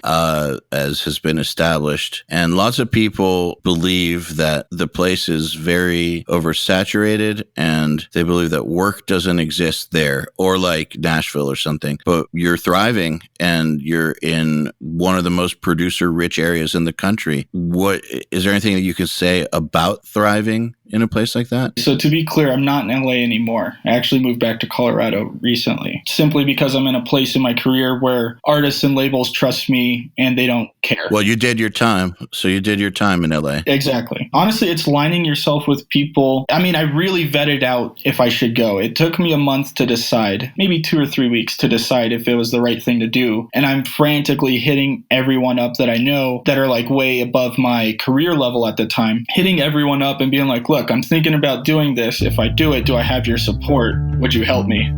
as has been established, and lots of people believe that the place is very oversaturated and they believe that work doesn't exist there, or like Nashville or something, but you're thriving and you're in one of the most producer rich areas in the country. What is there anything that you can say about thriving in a place like that? So to be clear, I'm not in LA anymore. I actually moved back to Colorado recently, simply because I'm in a place in my career where artists and labels trust me and they don't care. Well, you did your time. So you did your time in LA. Exactly. Honestly, it's lining yourself with people. I mean, I really vetted out if I should go. It took me a month to decide, maybe 2 or 3 weeks to decide if it was the right thing to do. And I'm frantically hitting everyone up that I know that are like way above my career level at the time, hitting everyone up and being like, look, I'm thinking about doing this. If I do it, do I have your support? Would you help me?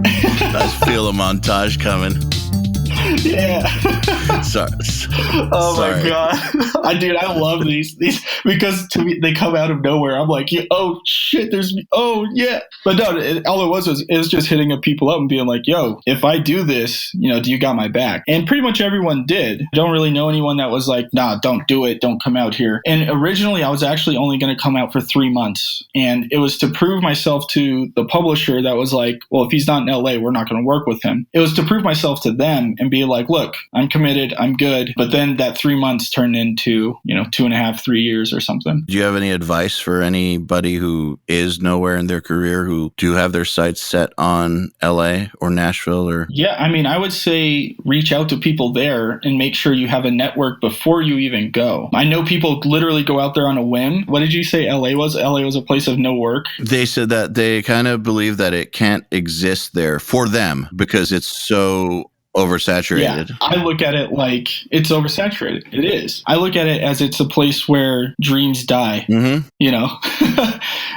I feel a montage coming. Yeah. Sorry. Oh my God. Dude, I love these because to me, they come out of nowhere. I'm like, oh shit, yeah. But no, all it was just hitting up people up and being like, yo, if I do this, do you got my back? And pretty much everyone did. I don't really know anyone that was like, nah, don't do it. Don't come out here. And originally I was actually only going to come out for 3 months. And it was to prove myself to the publisher that was like, well, if he's not in LA, we're not going to work with him. It was to prove myself to them and be like, look, I'm committed, I'm good. But then that 3 months turned into, 2.5, 3 years or something. Do you have any advice for anybody who is nowhere in their career, who do have their sights set on LA or Nashville? Or Yeah, I mean, I would say reach out to people there and make sure you have a network before you even go. I know people literally go out there on a whim. What did you say LA was? LA was a place of no work? They said that they kind of believe that it can't exist there for them because it's so oversaturated. Yeah, I look at it like it's oversaturated. It is. I look at it as it's a place where dreams die, you know,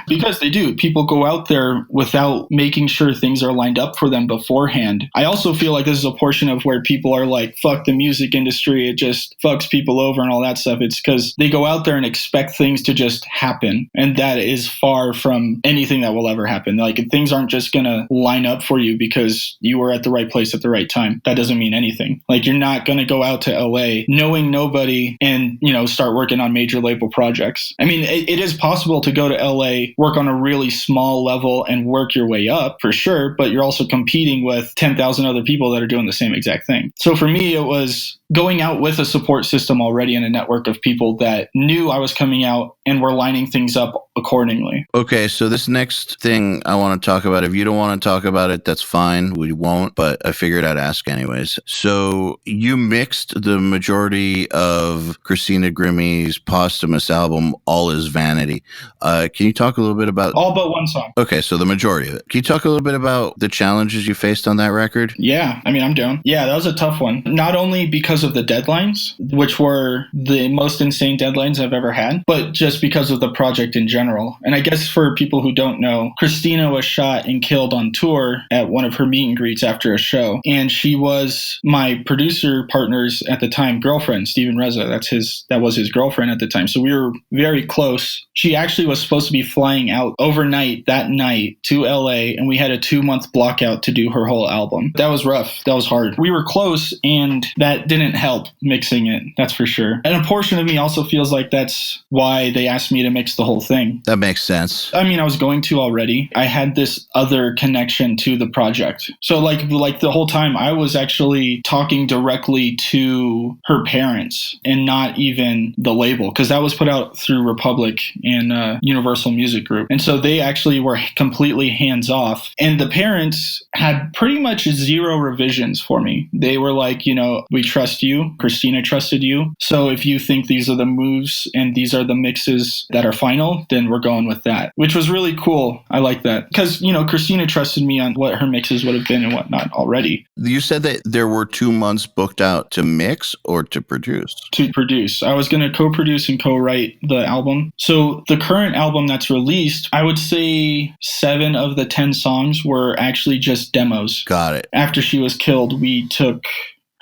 because they do. People go out there without making sure things are lined up for them beforehand. I also feel like this is a portion of where people are like, fuck the music industry. It just fucks people over and all that stuff. It's because they go out there and expect things to just happen. And that is far from anything that will ever happen. Like, things aren't just going to line up for you because you were at the right place at the right time. That doesn't mean anything. Like, you're not going to go out to LA knowing nobody and, you know, start working on major label projects. I mean, it is possible to go to LA, work on a really small level and work your way up for sure, but you're also competing with 10,000 other people that are doing the same exact thing. So for me, it was going out with a support system already and a network of people that knew I was coming out and were lining things up accordingly. Okay, so this next thing I want to talk about, if you don't want to talk about it, that's fine. We won't, but I figured I'd ask anyways. So you mixed the majority of Christina Grimmie's posthumous album, All Is Vanity. Can you talk a little bit about... All but one song. Okay, so the majority of it. Can you talk a little bit about the challenges you faced on that record? Yeah, I mean, I'm down. Yeah, that was a tough one. Not only because of the deadlines, which were the most insane deadlines I've ever had, but just because of the project in general. And I guess for people who don't know, Christina was shot and killed on tour at one of her meet and greets after a show. And she was my producer partner's at the time girlfriend, Steven Reza. That was his girlfriend at the time. So we were very close. She actually was supposed to be flying out overnight that night to LA, and we had a 2-month block out to do her whole album. That was rough. That was hard. We were close, and that didn't help mixing it. That's for sure. And a portion of me also feels like that's why they asked me to mix the whole thing. That makes sense. I mean, I was going to already. I had this other connection to the project. So like the whole time I was actually talking directly to her parents and not even the label, because that was put out through Republic and Universal Music Group. And so they actually were completely hands off. And the parents had pretty much 0 revisions for me. They were like, you know, we trust you. Christina trusted you. So if you think these are the moves and these are the mixes that are final, then we're going with that, which was really cool. I like that because, you know, Christina trusted me on what her mixes would have been and whatnot already. You said that there were 2 months booked out to mix or to produce? To produce. I was going to co-produce and co-write the album. So the current album that's released, I would say 7 of the 10 songs were actually just demos. Got it. After she was killed, we took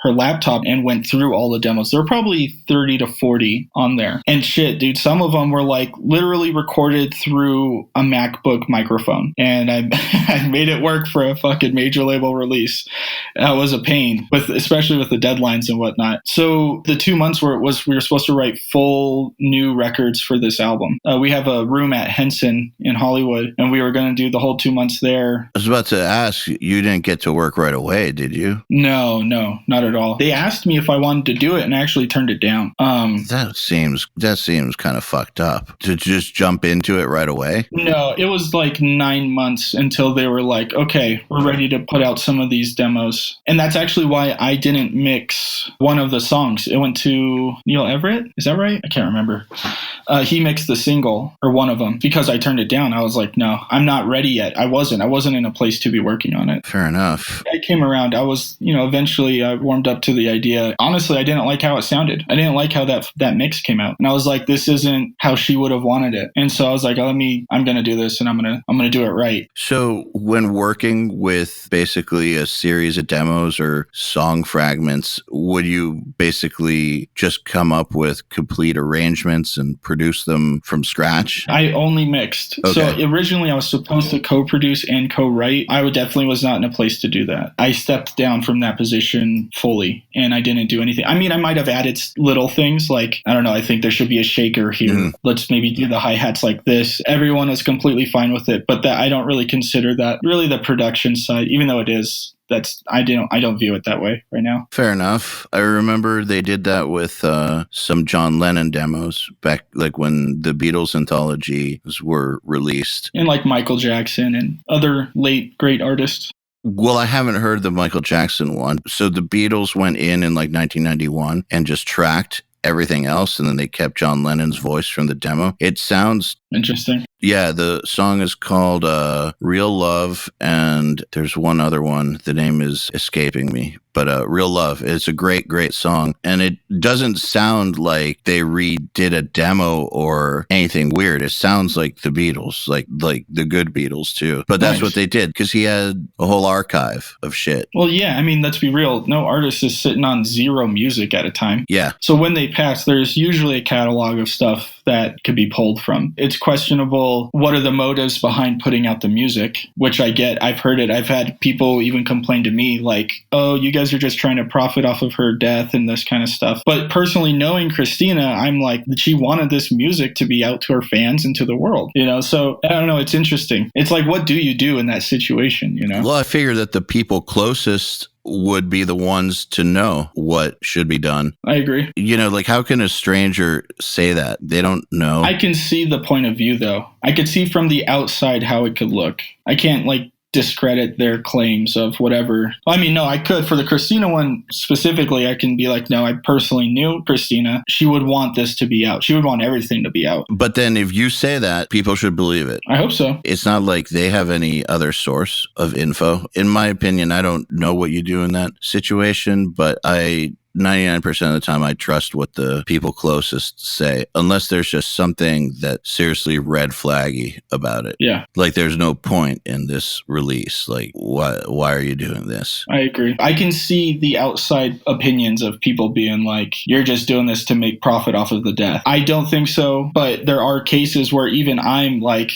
her laptop and went through all the demos. There were probably 30 to 40 on there. And shit, dude, some of them were like literally recorded through a MacBook microphone. And I made it work for a fucking major label release. That was a pain, especially with the deadlines and whatnot. So the 2 months where we were supposed to write full new records for this album. We have a room at Henson in Hollywood, and we were going to do the whole 2 months there. I was about to ask, you didn't get to work right away, did you? No, not at all. They asked me if I wanted to do it, and I actually turned it down. That seems kind of fucked up to just jump into it right away. No, it was like 9 months until they were like, okay, we're ready to put out some of these demos. And that's actually why I didn't mix one of the songs. It went to Neil Everett. Is that right? I can't remember. He mixed the single, or one of them, because I turned it down. I was like, no, I'm not ready yet. I wasn't in a place to be working on it. Fair enough. I came around. I was, eventually I warmed up to the idea. Honestly, I didn't like how it sounded. I didn't like how that mix came out. And I was like, this isn't how she would have wanted it. And so I was like, I'm going to do this, and I'm going to do it right. So when working with basically a series of demos or song fragments, would you basically just come up with complete arrangements and produce them from scratch? I only mixed. Okay. So originally I was supposed to co-produce and co-write. I definitely was not in a place to do that. I stepped down from that position fully, and I didn't do anything. I mean, I might have added little things like, I don't know, I think there should be a shaker here. Mm-hmm. Let's maybe do the hi-hats like this. Everyone is completely fine with it, but I don't really consider that really the production side, even though it is. I don't view it that way right now. Fair enough. I remember they did that with some John Lennon demos back like when the Beatles anthologies were released. And like Michael Jackson and other late great artists. Well, I haven't heard the Michael Jackson one. So the Beatles went in like 1991 and just tracked everything else, and then they kept John Lennon's voice from the demo. It sounds interesting. Yeah, the song is called Real Love, and there's one other one. The name is escaping me, But Real Love, it's a great, great song. And it doesn't sound like they redid a demo or anything weird. It sounds like the Beatles, like the good Beatles too. But that's what they did, because he had a whole archive of shit. Well, yeah, I mean, let's be real. No artist is sitting on zero music at a time. Yeah. So when they pass, there's usually a catalog of stuff that could be pulled from. It's questionable what are the motives behind putting out the music, which I get. I've heard it. I've had people even complain to me like, oh, you guys are just trying to profit off of her death and this kind of stuff. But personally, knowing Christina, I'm like, she wanted this music to be out to her fans and to the world, you know? So I don't know. It's interesting. It's like, what do you do in that situation, you know? Well, I figure that the people closest would be the ones to know what should be done. I agree. You know, like, how can a stranger say that? They don't know. I can see the point of view, though. I could see from the outside how it could look. I can't, like, discredit their claims of whatever. I mean, no, I could. For the Christina one specifically, I can be like, no, I personally knew Christina. She would want this to be out. She would want everything to be out. But then if you say that, people should believe it. I hope so. It's not like they have any other source of info. In my opinion, I don't know what you do in that situation, but 99% of the time, I trust what the people closest say, unless there's just something that seriously red flaggy about it. Yeah. Like, there's no point in this release. Like, why are you doing this? I agree. I can see the outside opinions of people being like, you're just doing this to make profit off of the death. I don't think so, but there are cases where even I'm like,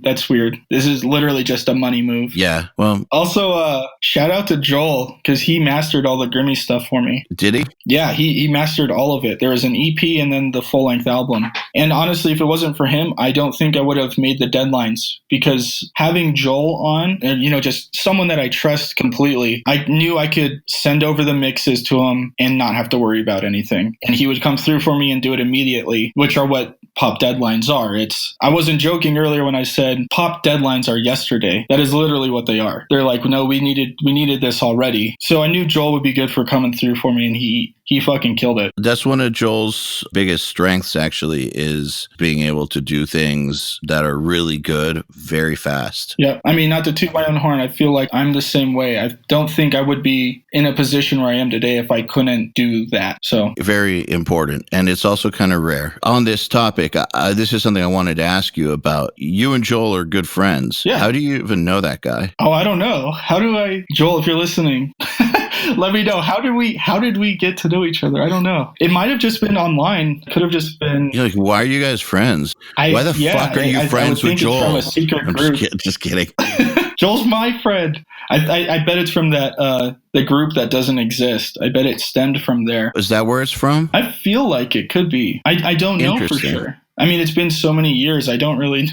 that's weird. This is literally just a money move. Yeah. Well, also, shout out to Joel, because he mastered all the Grimmie stuff for me. Did he? Yeah, he mastered all of it. There was an EP and then the full-length album. And honestly, if it wasn't for him, I don't think I would have made the deadlines, because having Joel on, and, you know, just someone that I trust completely, I knew I could send over the mixes to him and not have to worry about anything. And he would come through for me and do it immediately, which are what pop deadlines are. I wasn't joking earlier when I said pop deadlines are yesterday. That is literally what they are. They're like, no, we needed this already. So I knew Joel would be good for coming through for me, and he fucking killed it. That's one of Joel's biggest strengths, actually, is being able to do things that are really good very fast. Yeah. I mean, not to toot my own horn, I feel like I'm the same way. I don't think I would be in a position where I am today if I couldn't do that. So very important. And it's also kind of rare. On this topic, this is something I wanted to ask you about. You and Joel are good friends. Yeah. How do you even know that guy? Oh, I don't know. How do I, Joel, if you're listening, let me know. How did we get to know each other? I don't know. It might have just been online. Could have just been. You're like, why are you guys friends? Why the fuck are you friends with Joel? From a secret group. Just kidding. Joel's my friend. I bet it's from that the group that doesn't exist. I bet it stemmed from there. Is that where it's from? I feel like it could be. I don't know for sure. I mean, it's been so many years. I don't really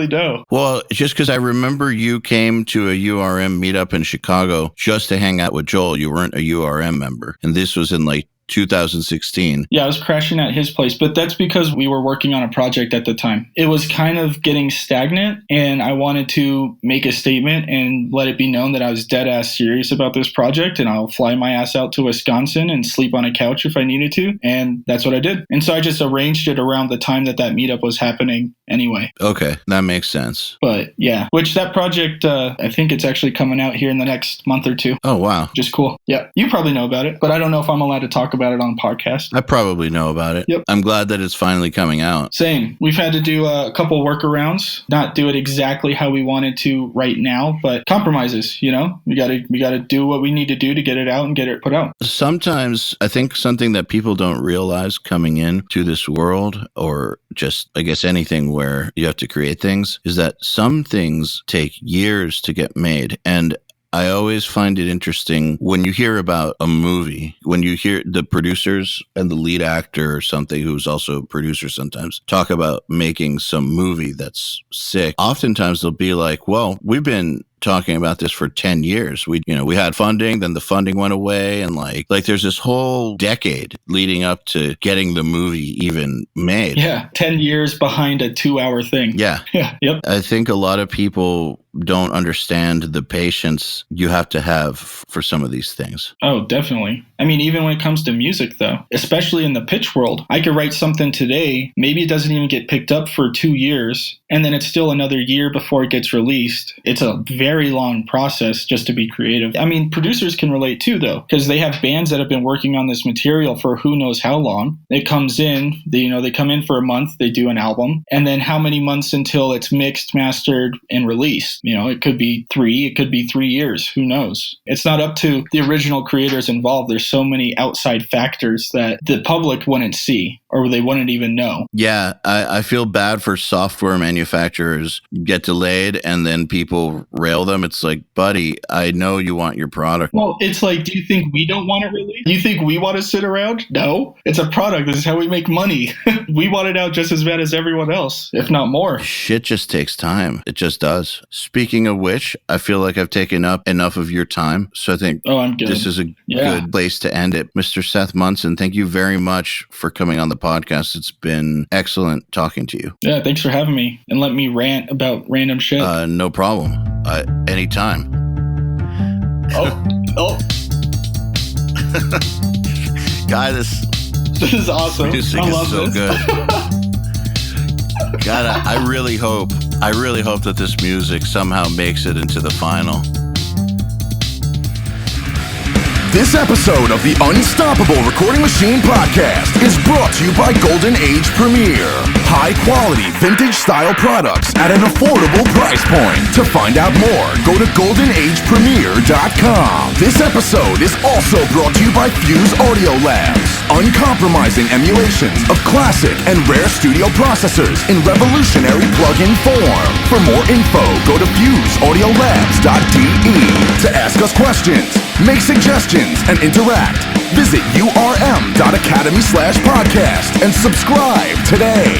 know. Well, just because I remember you came to a URM meetup in Chicago just to hang out with Joel. You weren't a URM member. And this was in like 2016. Yeah, I was crashing at his place, but that's because we were working on a project at the time. It was kind of getting stagnant, and I wanted to make a statement and let it be known that I was dead ass serious about this project, and I'll fly my ass out to Wisconsin and sleep on a couch if I needed to. And that's what I did. And so I just arranged it around the time that meetup was happening anyway. Okay, that makes sense. But yeah, which that project, I think it's actually coming out here in the next month or two. Oh, wow. Just cool. Yeah, you probably know about it, but I don't know if I'm allowed to talk about it on the podcast. I probably know about it. Yep. I'm glad that it's finally coming out. Same. We've had to do a couple workarounds, not do it exactly how we wanted to right now, but compromises, you know? We got to do what we need to do to get it out and get it put out. Sometimes I think something that people don't realize coming into this world, or just, I guess, anything where you have to create things, is that some things take years to get made. And I always find it interesting when you hear about a movie, when you hear the producers and the lead actor or something, who's also a producer sometimes, talk about making some movie that's sick. Oftentimes they'll be like, well, we've been talking about this for 10 years. We had funding, then the funding went away, and like there's this whole decade leading up to getting the movie even made. Yeah, 10 years behind a 2-hour thing. Yeah. Yeah. Yep. I think a lot of people don't understand the patience you have to have for some of these things. Oh, definitely. I mean, even when it comes to music, though, especially in the pitch world, I could write something today. Maybe it doesn't even get picked up for 2 years, and then it's still another year before it gets released. It's a very long process just to be creative. I mean, producers can relate too, though, because they have bands that have been working on this material for who knows how long. It comes in, they come in for a month, they do an album, and then how many months until it's mixed, mastered, and released? It could be 3, it could be 3 years, who knows? It's not up to the original creators involved. There's so many outside factors that the public wouldn't see or they wouldn't even know. Yeah, I feel bad for software manufacturers get delayed and then people rail them. It's like, buddy, I know you want your product. Well, it's like, do you think we don't want it released? Do you think we want to sit around? No, it's a product. This is how we make money. We want it out just as bad as everyone else, if not more. Shit just takes time. It just does. Speaking of which, I feel like I've taken up enough of your time. So I think this is a good place to end it. Mr. Seth Munson, thank you very much for coming on the podcast. It's been excellent talking to you. Yeah, thanks for having me and let me rant about random shit. No problem. Anytime. Oh. God, this is awesome. Music I love is so this. good. God, I really hope that this music somehow makes it into the final. This episode of the Unstoppable Recording Machine podcast is brought to you by Golden Age Premier. High-quality, vintage-style products at an affordable price point. To find out more, go to goldenagepremier.com. This episode is also brought to you by Fuse Audio Labs. Uncompromising emulations of classic and rare studio processors in revolutionary plug-in form. For more info, go to fuseaudiolabs.de. To ask us questions, make suggestions, and interact, visit urm.academy/podcast and subscribe today.